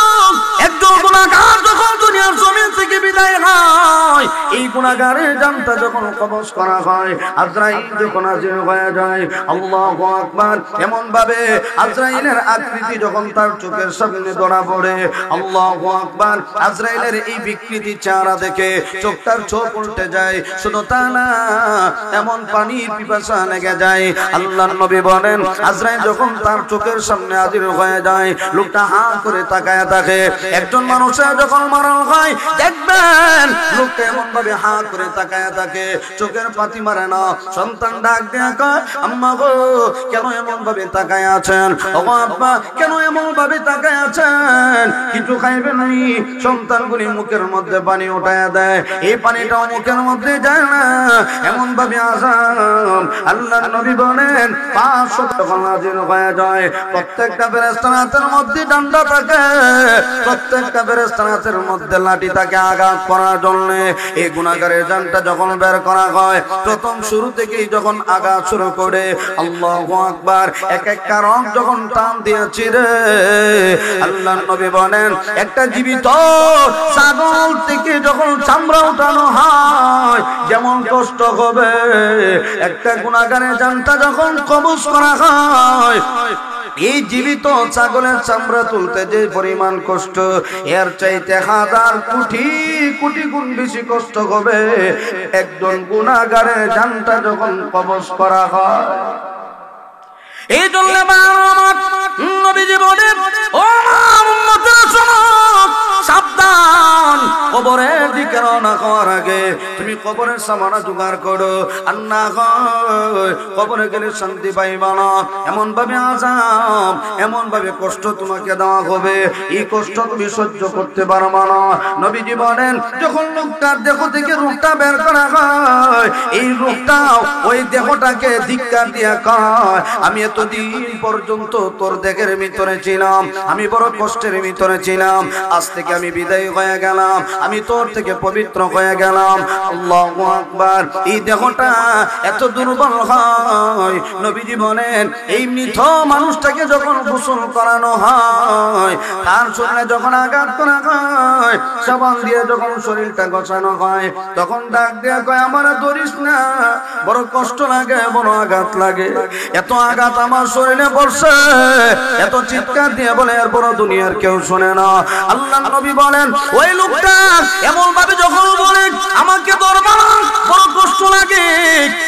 একজন গুনাহগার যখন দুনিয়ার জমিন থেকে বিদায় হয়, এই গুনাহগারের জানটা যখন কবজ করা হয়, আজরাইল যখন হাজির হয়ে যায়, আল্লাহু আকবার, এমন ভাবে আজরাইলের আকৃতি যখন তার চোখের সামনে ধরা পড়ে, আল্লাহু আকবার, আজরাইলের এই বিকৃতি চেহারা দেখে চোখটার চোখ উল্টে যায়। শুধু তা না, এমন পানির পিপাসা লেগে যায়। আল্লাহর নবী বলেন, আজরাইল যখন তার চোখের সামনে হাজির হয়ে যায়, লোকটা হা করে তাকায় থাকে। একজন মানুষের যখন মরণ হয়, দেখবেন লোকটা এমন ভাবে হা করে তাকায় থাকে, চোখের পাতি মারে না। সন্তান ডাক দিয়ে কয়, আম্মা গো, কেন এমন ভাবে তাকায় আছেন? ও আব্বা, কেন এমন ভাবে তাকায় আছেন? কিছু খাইবে নাই? সন্তানগুলি মুখের মধ্যে পানি উঠায় দেয়, এই পানিটা মুখের মধ্যে যায় না, এমন ভাবে আযাব। আল্লাহর নবী বলেন, 500 যখন হাজির হয়ে যায়, প্রত্যেকটা ফেরেশতার হাতের মধ্যে ডান্ডা থাকে, প্রত্যেকটা ফেরেশতার হাতের মধ্যে লাঠি থাকে আঘাত করার জন্য। এই গুনাহগারের জানটা যখন বের করা হয়, প্রথম শুরু থেকেই যখন আঘাত শুরু করে, আল্লাহু আকবার, এক একটা রং যখন টান দিয়েছি রে, আল্লাহর নবী বলেন, একটা জীবিত ছাগল থেকে যখন চামড়া উঠানো হয় যেমন কষ্ট হবে, একটা গুনাহগারের জানটা যখন কবজ করা হয়, এই জীবিত ছাগলের চামড়া তুলতে যে পরিমাণ কষ্ট, এর চাইতে হাজার কোটি কোটি গুণ বেশি কষ্ট হবে একজন গুনাহগারের জানটা যখন কবজ করা হয়। এই জন্য আমার নবীজি বলেন, ও আমার উম্মতেরা শোনো, সাবধান, কবরের দিকে রওনা হওয়ার আগে তুমি কবরের সামানা জোগাড় করো, আর না হয় কবরে গেলে শান্তি পাইবা না। এমন ভাবে আযাব, এমন ভাবে কষ্ট তোমাকে দেওয়া হবে, এই কষ্ট তুমি সহ্য করতে পারবা না। নবীজি বলেন, যখন লোকটার দেহ থেকে রূহটা বের করা হয়, এই রূহটাও ওই দেহটাকে ধিক্কার দিয়া কয়, আমি এতদিন পর্যন্ত তোর দেহের ভিতরে ছিলাম, আমি বড় কষ্টের ভিতরে ছিলাম, আজ থেকে আমি বিদায় হয়ে গেলাম, আমি তোর থেকে পবিত্র হয়ে গেলাম। আল্লাহু আকবার। এই দেহটা এত দুর্বল হয়, নবীজি বলেন, এই মৃত মানুষটাকে যখন গোসল করানো হয়, তার শরীরে যখন আঘাত করা হয়, সাবান দিয়ে যখন শরীরটা গোছানো হয়, তখন ডাক দিয়ে কয়, আমার ধরিস না, বড় কষ্ট লাগে, বড় আঘাত লাগে, এত আঘাত আমার শরীরে পড়ছে, এত চিৎকার দিয়ে বলে, এরপর দুনিয়ার কেউ শুনে না। আল্লাহর নবী বলেন, ওই লোকটা এমন ভাবে যখন বলে, আমাকে ধরবা না, বড় কষ্ট লাগে,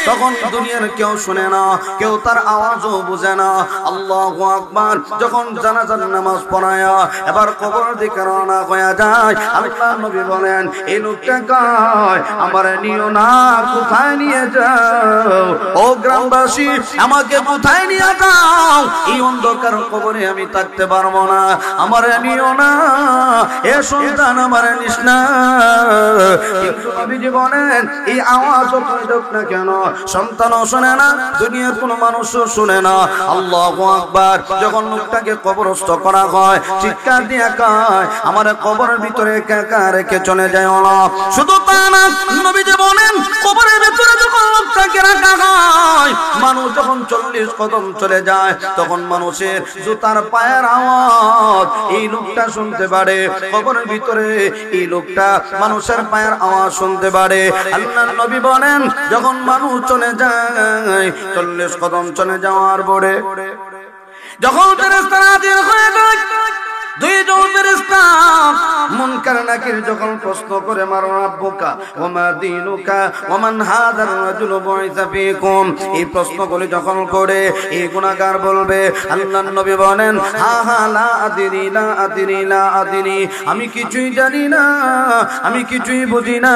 তখন দুনিয়ার কেউ শুনে না, কেউ তার আওয়াজও বুঝে না। আল্লাহু আকবার। যখন জানাজার নামাজ পড়ায়া এবার কবর দিকে রওনা হয়ে যায়, আল্লাহর নবী বলেন, এই লোকটা কয়, আমার নিও না, কোথায় নিয়ে যাও? ও গ্রামবাসী, আমাকে কোথায় নিয়ে যাও? এই অন্ধকার কবরে আমি থাকতে পারবো না, আমার নিও না, এ সন্তান আমার নিস না। কিন্তু নবীজি বলেন, এই আওয়াজ হোক না কেন, সন্তানও শুনে না, দুনিয়ার কোনো মানুষও শুনে না। আল্লাহু আকবার। যখন লোকটাকে কবরস্থ করা হয়, চিৎকার দিয়ে কয়, আমার কবরের ভিতরে একা রেখে চলে যায় না। শুধু তা না, নবীজি বলেন, কবরের ভিতরে যখন লোকটা লোকটাকে রাখা হয়। মানুষ যখন 40 কদম চলে যায় তখন মানুষের জুতার পায়ের আওয়াজ এই লোকটা শুনতে পারে। কবরের ভিতরে এই লোকটা মানুষের পায়ের আওয়াজ শুনতে পারে। আল্লাহর নবী বলেন যখন মানুষ চলে যায় 40 কদম চলে যাওয়ার পরে যখন ফেরেশতা নাযিল হয়ে যায়, দুইজন ফেরেশতা মুনকার নাকির যখন প্রশ্ন করে মান রাব্বুকা ওয়া মা দীনুকা ওয়া মান হাযার রাজুল বুইসা ফীকুম, এই প্রশ্নগুলি যখন করে এই গুনাহগার বলবে, আল্লাহর নবী বলেন হা হা লা আদরি লা আদরি লা আদরি, আমি কিছুই জানি না, আমি কিছুই বুঝি না।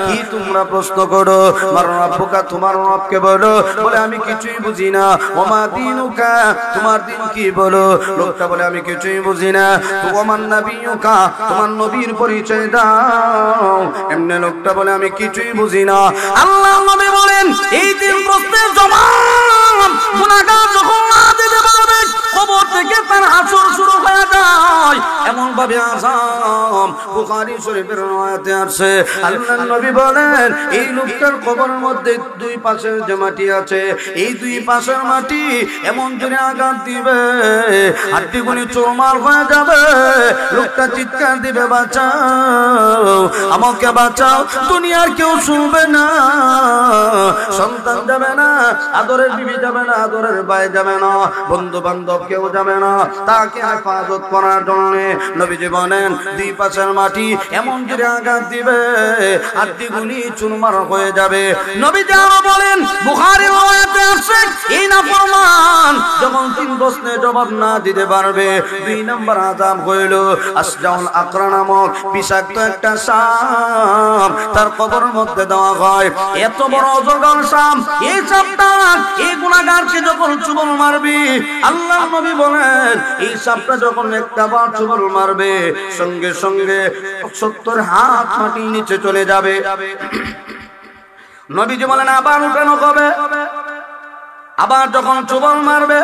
কি তোমরা প্রশ্ন করো? মান রাব্বুকা, তোমার রবকে বলো। বলে আমি কিছুই বুঝি না। ওয়া মা দীনুকা, তোমার দিন কি বলো? লোকটা বলে আমি কিছুই বুঝি না। তোমার নবীকা, তোমার নবীর পরিচয় দাও। এমনি লোকটা বলে আমি কিছুই বুঝি না। আল্লাহ নবী বলেন এই তিন প্রশ্নের জবাব গুনাহগার যখন না দিতে পারবে কবর থেকে তার হাসর শুরু হয়ে যায়। এমন ভাবে আযাব বুখারী শরীফের riwayate আছে। আল্লাহর নবী বলেন এই লোকটার কবরের মধ্যে দুই পাশের যে মাটি আছে, এই দুই পাশের মাটি এমন জোরে আঘাত দিবে হাড্ডিগুলি চুরমার হয়ে যাবে। লোকটা চিৎকার দিবে বাঁচাও, আমাকে বাঁচাও। দুনিয়ার কেউ শুনবে না, সন্তান যাবে না, আদরের বিবি যাবে না, আদরের ভাই যাবে না, বন্ধু বান্ধব কেউ যাবে না তাকে হেফাজত করার জন্য। নবীজি বলেন দুই পাশের মাটি এমন জোরে আঘাত দিবে হাড্ডিগুলি চুরমার হয়ে যাবে। নবীজি আরো বলেন বুখারীর riwayate আছে এই নাফরমান যখন তিন প্রশ্নের জবাব না দিতে পারবে 2 নম্বর আযাব হইল আসজাউল আকরা নামক বিষাক্ত একটা সাপ তার কবরের মধ্যে দেওয়া হয়। এত বড় অজগর সাপ, এই সাপটা এই গুনাহগারকে যখন চুবল মারবে, আল্লাহর নবী বলেন এই সাপটা যখন একটা বার চুবল মারবে সঙ্গে সঙ্গে 70 হাত মাটি নিচে চলে যাবে। নবীজি বলেন আবার উঠানো হবে, আবার যখন চুবল মারবে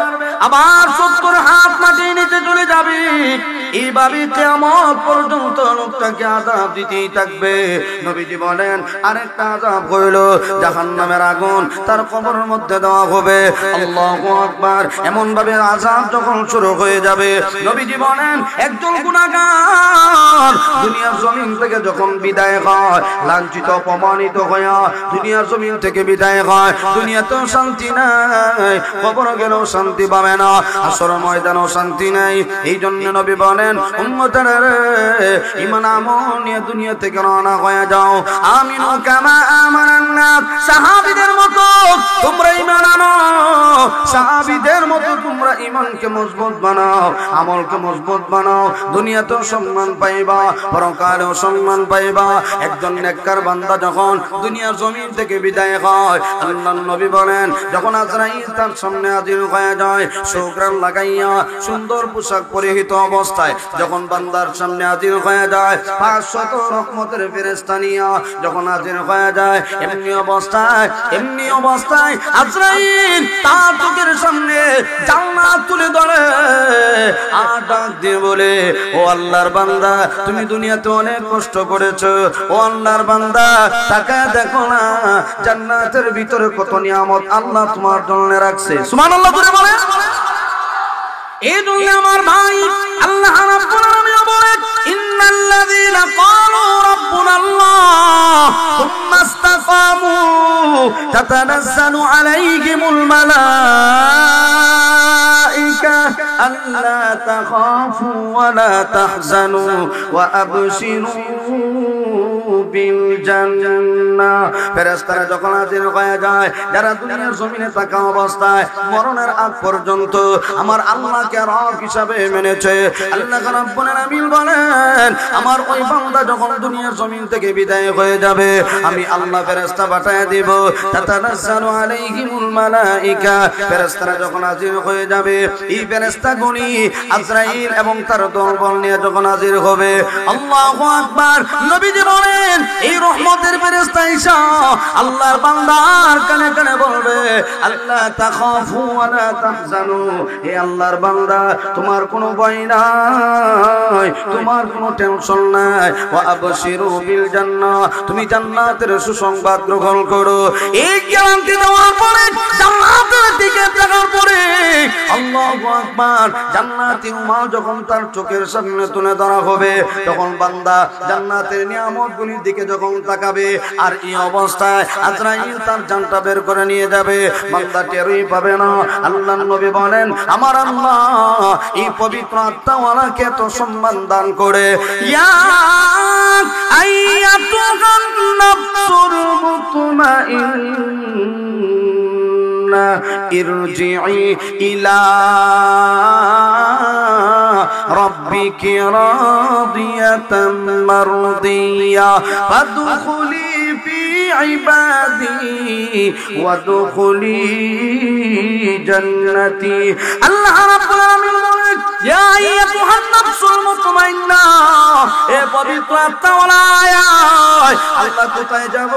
আবার 70 হাত মাটি নিচে চলে যাবে। এইভাবে কিয়ামত পর্যন্ত লোকটাকে আযাব দিতেই থাকবে। নবীজি বলেন আরেকটা আযাব হইল জাহান্নামের আগুন তার কবরের মধ্যে দেওয়া হবে। আল্লাহু আকবার। এমন ভাবে আযাব যখন শুরু হয়ে যাবে, নবীজি বলেন একজন গুনাহগার দুনিয়ার জমিন থেকে যখন বিদায় হয়, লাঞ্ছিত অপমানিত হয়ে দুনিয়ার জমিন থেকে বিদায় হয়, দুনিয়াতেও শান্তি নাই, কবরে গেলেও শান্তি পাবে না, হাসরের ময়দানেও শান্তি নাই। এই জন্য নবী বলেন উম্মতেরা রে, ঈমান আমল নিয়ে দুনিয়া থেকে রওনা হয়ে যাও। আমিনু কামা আমানান নাস, সাহাবীদের মতো তোমরা ঈমান আনো, সাহাবীদের মতো তোমরা ঈমানকে মজবুত বানাও, আমলকে মজবুত বানাও। দুনিয়াতেও সম্মান পাইবা, পরকালেও সম্মান পাইবা। একজন নেককার বান্দা যখন দুনিয়ার জমিন থেকে বিদায় হয়, আল্লাহর নবী বলেন যখন আজরাইল তার সামনে হাজির হয়ে যায়, সুগ্রাণ লাগাইয়া সুন্দর পোশাক পরিহিত অবস্থায় যখন বান্দার সামনে হাজির হয়ে যায়, 500 রহমতের ফেরেশতা নিয়া যখন হাজির হয়ে যায়, এমনি অবস্থায় আজরাইল তার চোখের সামনে জান্নাত তুলে ধরে আর ডাক দিয়ে বলে, ও আল্লাহর বান্দা তুমি দুনিয়াতে অনেক কষ্ট করেছো, ও আল্লাহর বান্দা তাকায় দেখো না জান্নাতের ভিতরে কত নিয়ামত আল্লাহ তোমার জন্য রাখছে। সুবহানাল্লাহ করে বলে। এই জন্য আমার ভাই আল্লাহ রাব্বুল আলামিন বলেন ইন্নাল্লাযীনা ক্বালু রাব্বুনাল্লাহ সুম্মা ইসতাকামু তাতানাজ্জালু আলাইহিমুল মালায়েকা আল্লা তাখাফু ওয়া লা তাহজানু ওয়া আবশিরু বিল জান্নাহ। ফেরেশতারা যখন হাজির হয়ে যায়, যারা দুনিয়ার জমিনে থাকা অবস্থায় মরণের আগ পর্যন্ত আমার আল্লাহকে রব হিসাবে মেনেছে, আল্লাহ রাব্বুল আলামিন বলেন আমার ওই বান্দা যখন দুনিয়ার জমিন থেকে বিদায় হয়ে যাবে, আমি আল্লাহ ফেরেশতা পাঠিয়ে দেব, তাতানাজ্জালু আলাইহিমুল মালায়েকা। ফেরেশতারা যখন হাজির হয়ে যাবে, এই ফেরেশতাগুলি আজরাইল এবং তার দলবল নিয়ে যখন হাজির হবে, আল্লাহু আকবার। নবীজি বলেন এই রহমতের ফেরেশতা ঈসা আল্লাহর বান্দার কানে কানে বলবে আল্লাহ তাখাফু ওয়া লা তাহজানু, হে আল্লাহর বান্দা তোমার কোনো ভয় নাই, তোমার কোনো টেনশন নাই। ওয়া আবশিরু বিল জান্নাহ, তুমি জান্নাতের সুসংবাদ গ্রহণ করো। এই গ্যারান্টি দেওয়ার পরে জান্নাতের দিকে তাকার পরে আল্লাহু আকবার, জান্নাতি উমা যখন তার চোখের সামনে তুলে ধরা হবে তখন বান্দা জান্নাতের নিয়ামতগুলির দিকে যখন তাকাবে আর এই অবস্থায় আজরাইল তার জানটা বের করে নিয়ে যাবে, বান্দা টেরই পাবে না। আল্লাহর নবী বলেন আমার আল্লাহ এই পবিত্র আত্মাওয়ালাকে তো সম্মান দান করে ইয়া আইয়াতুহান নাফসুল মুতমাইন্না ইরজিই ইলা রাব্বিকি রাদিয়াতাম মারদিয়া ফাদখুলি ফি ইবাদি ওয়াদখুলি জান্নাতি। আল্লাহ রাব্বুল আলামিন বলেন ইয়া আইয়াতুহান নাফসুল মুতমাইন্না, এ পবিত্র আত্মাওয়ালা আল্লাহ কোথায় যাব?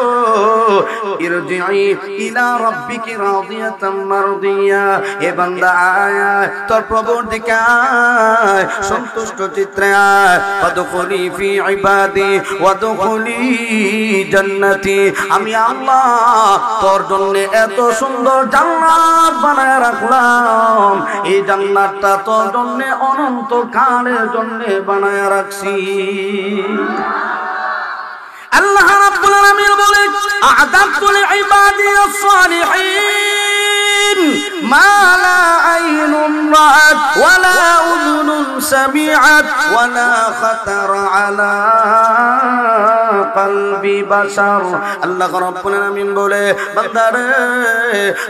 ইরজিই ইলা রাব্বিকি রাদিয়াতাম মারদিয়া, এ বান্দা আয় তোর প্রভুর দিকে আয়, সন্তুষ্ট চিত্রে আয়। ফাদখুলি ফি ইবাদি ওয়াদখুলি জান্নাতি, আমি আল্লাহ তোর জন্য এত সুন্দর জান্নাত বানায় রাখলাম, এই জান্নাতটা তোর জন্য অনন্ত কালের জন্য বানায় রাখছি। আল্লাহ রাব্বুল আলামিন বলেন আ'দাতু লিইবাদিস সালিহিন মা লা আইনুন রাআত ওয়া লা উযুনুন সামিআত ওয়া লা খাতারা আলা কলবি বাশার। আল্লাহ রাব্বুল আলামিন বলে বান্দারে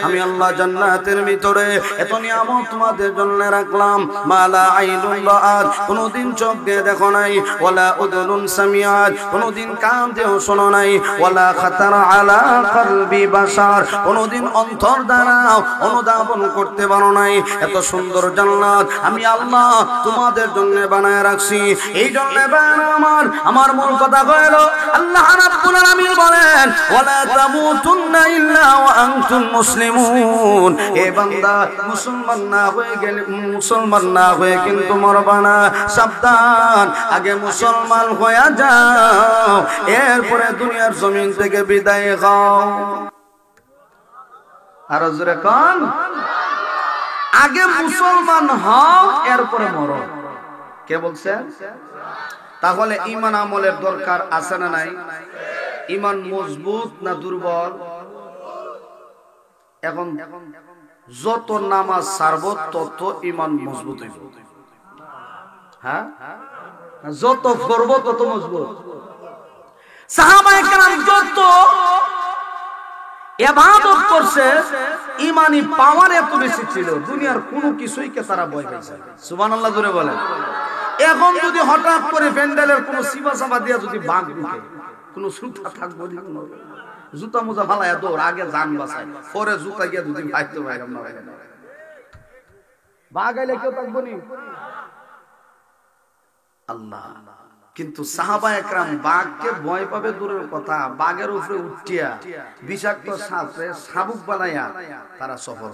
আমি আল্লাহ জান্নাতের ভিতরে এত নিয়ামত তোমাদের জন্য রাখলাম, মা লা আইনুন রাআত, কোনদিন চোখ দিয়ে দেখো নাই, ওয়া লা উযুনুন সামিআত, কোনদিন কান দিয়েও শোনো নাই, ওয়া লা খাতারা আলা কলবি বাশার, কোনদিন অন্তর দ্বারা অনুধাবন করতে পারো নাই। এত সুন্দর জান্নাত আমি আল্লাহ তোমাদের জন্য বানায় রাখছি। এই জন্য আমার মূল কথা হইল আল্লাহ রাব্বুল আলামিন বলেন ওয়ালা তামুতুন্না ইল্লা ওয়া আনতুম মুসলিমুন, এ বান্দা মুসলমান না হয়ে কিন্তু মরবা না, সাবধান, আগে মুসলমান হয়ে যাও, এরপরে দুনিয়ার জমিন থেকে বিদায় হও। আর জোরে কোন আগে মুসলমান হও এরপরে মরো। কে বলছেন? তাহলে ঈমান আমলের দরকার আছে না নাই? ঈমান মজবুত না দুর্বল? এখন যত নামাজ ছাড়ব তত ঈমান মজবুত হইব। হ্যাঁ, যত পড়ব তত মজবুত। সাহাবায়ে কেরাম যত ইবাদত করছে ঈমানি পাওয়ার এত বেশি ছিল, দুনিয়ার কোনো কিছুই কে তারা ভয় পাইছে। সুবহানাল্লাহ জোরে বলেন। এখন যদি হঠাৎ করে প্যান্ডেলের কোনো সিবা সাবা দিয়া যদি বাঘ ঢুকে, কোনো সুতা থাকবো না, জুতা মোজা ফালাইয়া দৌড়, আগে জান বাঁচায়, পরে জুতা গিয়া যদি ভাইতে ভাই আমরা বাঘ আইলে কেউ থাকবো নি? আল্লাহ। কিন্তু সাহাবায়ে কেরাম বাঘকে ভয় পাবে দূরের কথা, বাঘের উপরে উঠিয়া বিষাক্ত সাপে শাবুক বানাইয়া তারা সফর।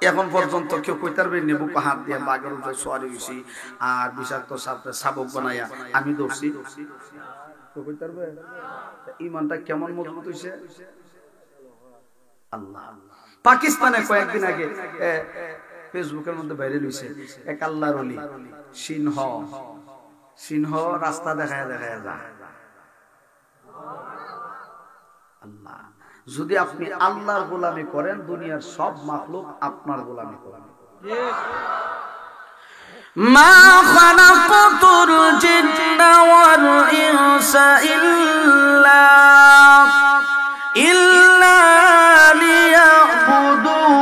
এখন পর্যন্ত কেউ কইতে পারবে নেবু হাত দিয়ে বাঘের উপরে সওয়ারি হইছি আর বিষাক্ত সাপে শাবুক বানাইয়া আমি দৌড়ছি? কেউ কইতে পারবে? ঈমানটা কেমন মজবুত হইছে? আল্লাহ। পাকিস্তানে কয়েকদিন আগে ফেসবুকের মধ্যে ভাইরাল হইছে এক আল্লাহর ওলি সিংহ রাস্তা দেখায় যায়। আল্লাহ, যদি আপনি আল্লাহর গোলামি করেন দুনিয়ার সব মাখলুক আপনার গোলামি করবে। মা খালাকাতুল জিন্না ওয়াল ইনসা ইল্লা লিয়াবুদুন।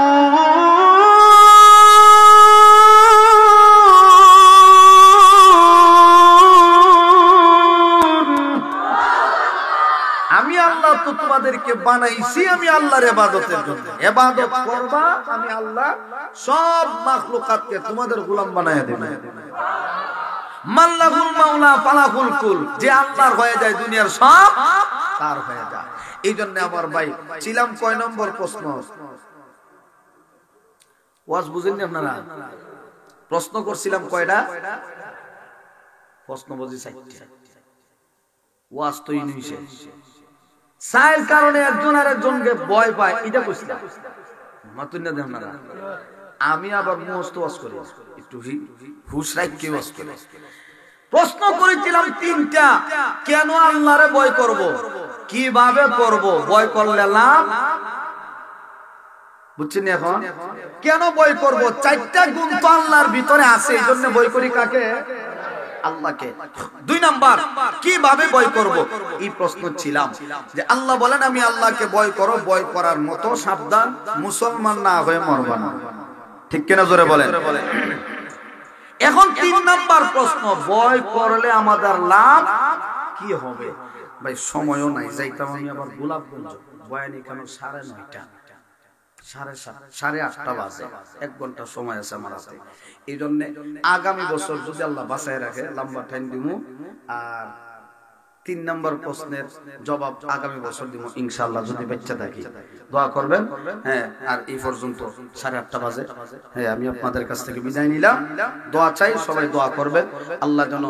আমি আল্লাহ তো তোমাদেরকে বানাইছি আমি আল্লাহর ইবাদতের জন্য, ইবাদত করবা আমি আল্লাহ সব মাখলুকাতকে তোমাদের গোলাম বানায়া দেব। মাল্লাহুল মাওলা ফালাহুল কুল, যে আল্লাহর হয়ে যায় দুনিয়ার সব তার হয়ে যায়। এই জন্য আমার ভাই ছিলাম কয় নম্বর প্রশ্ন? ওয়াজ বুঝেননি আপনারা? প্রশ্ন করছিলাম কয়টা? প্রশ্ন বুঝি চারটা। ওয়াজ তো ইনিশে সাইল কারণে একজন আর একজনকে ভয় পায়, এটা বুঝলাম মাতুন না দেন না। আমি আবার মুখস্থ ওয়াজ করি, একটু হুশ রাখকে ওয়াজ করি। প্রশ্ন করেছিলাম তিনটা। কেন আল্লাহরে ভয় করব, কিভাবে করব, ভয় করলে লাভ, বুঝছেন এখন? কেন ভয় করব? চারটা গুণ তো আল্লাহর ভিতরে আছে, এই জন্য ভয় করি কাকে? আল্লাহকে। দুই নাম্বার, কিভাবে ভয় করব? এই প্রশ্ন ছিলাম যে আল্লাহ বলেন আমি আল্লাহকে ভয় করো, ভয় করার মতো সাবধান, মুসলমান না হয়ে মরবা না। ঠিক কিনা জোরে বলেন। এখন তিন নাম্বার প্রশ্ন, ভয় করলে আমাদের লাভ কি হবে? ভাই সময়ও নাই, যাইতাম আমি আবার গোলাপগঞ্জ, বয়ানি কেন 9:30, 8:30 বাজে, 1 ঘন্টা সময় আছে আমার হাতে। এই জন্য আগামী বছর যদি আল্লাহ বাঁচায় রাখে লম্বা টাইম দিব, আর 3 নম্বর প্রশ্নের জবাব আগামী বছর দিব ইনশাআল্লাহ, যদি বেঁচে থাকি। দোয়া করবেন। হ্যাঁ, আর এই পর্যন্ত 8:30 বাজে। হ্যাঁ, আমি আপনাদের কাছ থেকে বিদায় নিলাম। দোয়া চাই, সবাই দোয়া করবেন আল্লাহ যেন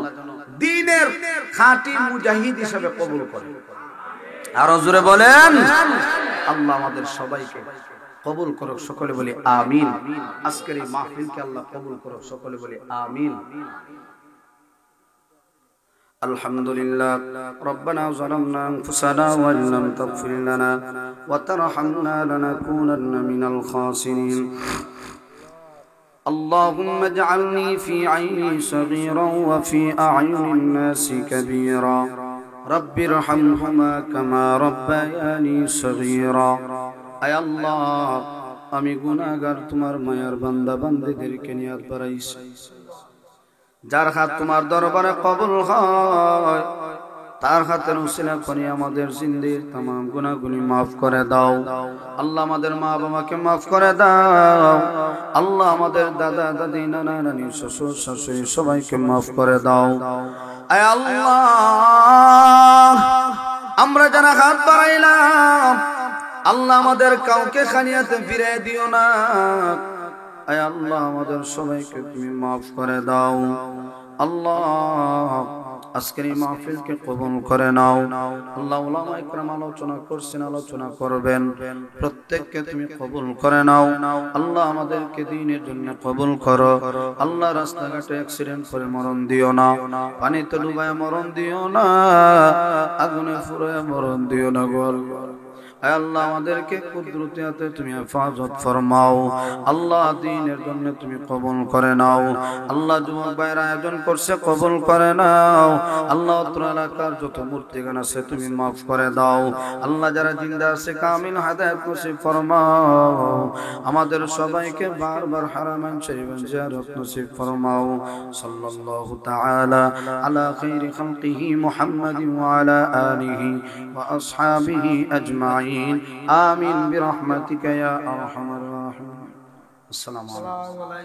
দ্বীনের খাঁটি মুজাহিদ হিসেবে কবুল করে। আর জোরে বলেন আল্লাহ আমাদের সবাইকে কবুল করুক, সকলে বলি আমিন। আজকের এই মাহফিলকে আল্লাহ কবুল করুক, সকলে বলি আমিন। আলহামদুলিল্লাহ। রব্বানা যালামনা আনফুসানা ওয়া ইল্লাম তাগফির লানা ওয়া তারহামনা লানাকুনান্না মিনাল খাসিরিন। اللهم اجعلني في عيني صغيرا وفي أعين الناس كبيرا رب ارحمهما كما ربياني صغيرا। আয় আল্লাহ, আমি গুনাহগার তোমার মায়ার বান্দা বান্দীদেরকে নিয়াত বাড়াইছি, যার হাত তোমার দরবারে কবুল হয় তার হাতের উসিলা করে আমাদের জিন্দেগীর तमाम গুনাহগুলি maaf করে দাও। আল্লাহ আমাদের মা বাবাকে maaf করে দাও। আল্লাহ আমাদের দাদা দাদি নানা নানি শ্বশুর শাশুড়ি সবাইকে maaf করে দাও। আয় আল্লাহ, আমরা যারা হাত বাড়াইলাম আল্লাহ আমাদের কাউকে খানিয়াতে ফিরিয়ে দিও না। আয় আল্লাহ আমাদের সবাইকে তুমি maaf করে দাও। আল্লাহ আজকের এই মাহফিলকে কবুল করে নাও। আল্লাহ উলামা ইকরাম আলোচনা করছেন, আলোচনা করবেন, প্রত্যেককে তুমি কবুল করে নাও। আল্লাহ আমাদেরকে দ্বীনের জন্য কবুল করো। আল্লাহ রাস্তাঘাটে অ্যাক্সিডেন্ট করে মরণ দিও না, পানিতে ডুবায় মরণ দিও না, আগুনে পুড়ে মরণ দিও না গো আল্লাহ। আল্লাহ আমাদেরকে কুদরতে তুমি হেফাজত ফরমাও। আল্লাহ দ্বীনের জন্য তুমি কবুল করে নাও। আল্লাহ যুবক ভাইরা আয়োজন করছে, কবুল করে নাও। আল্লাহ অত্র এলাকার যত মূর্তিগান আছে তুমি মাফ করে দাও। আল্লাহ যারা জিন্দা আছে কামিল হাদায়াত নসিব ফরমাও। আমাদের সবাইকে বারবার হারামাইন শরীফ জিয়ারত নসিব ফরমাও। সাল্লাল্লাহু তাআলা আলা খাইরি খালকিহি মুহাম্মাদিন ওয়া আলা আলিহি ওয়া আসহাবিহি আজমাইন। آمين برحمتك يا أرحم الراحمين। السلام عليكم।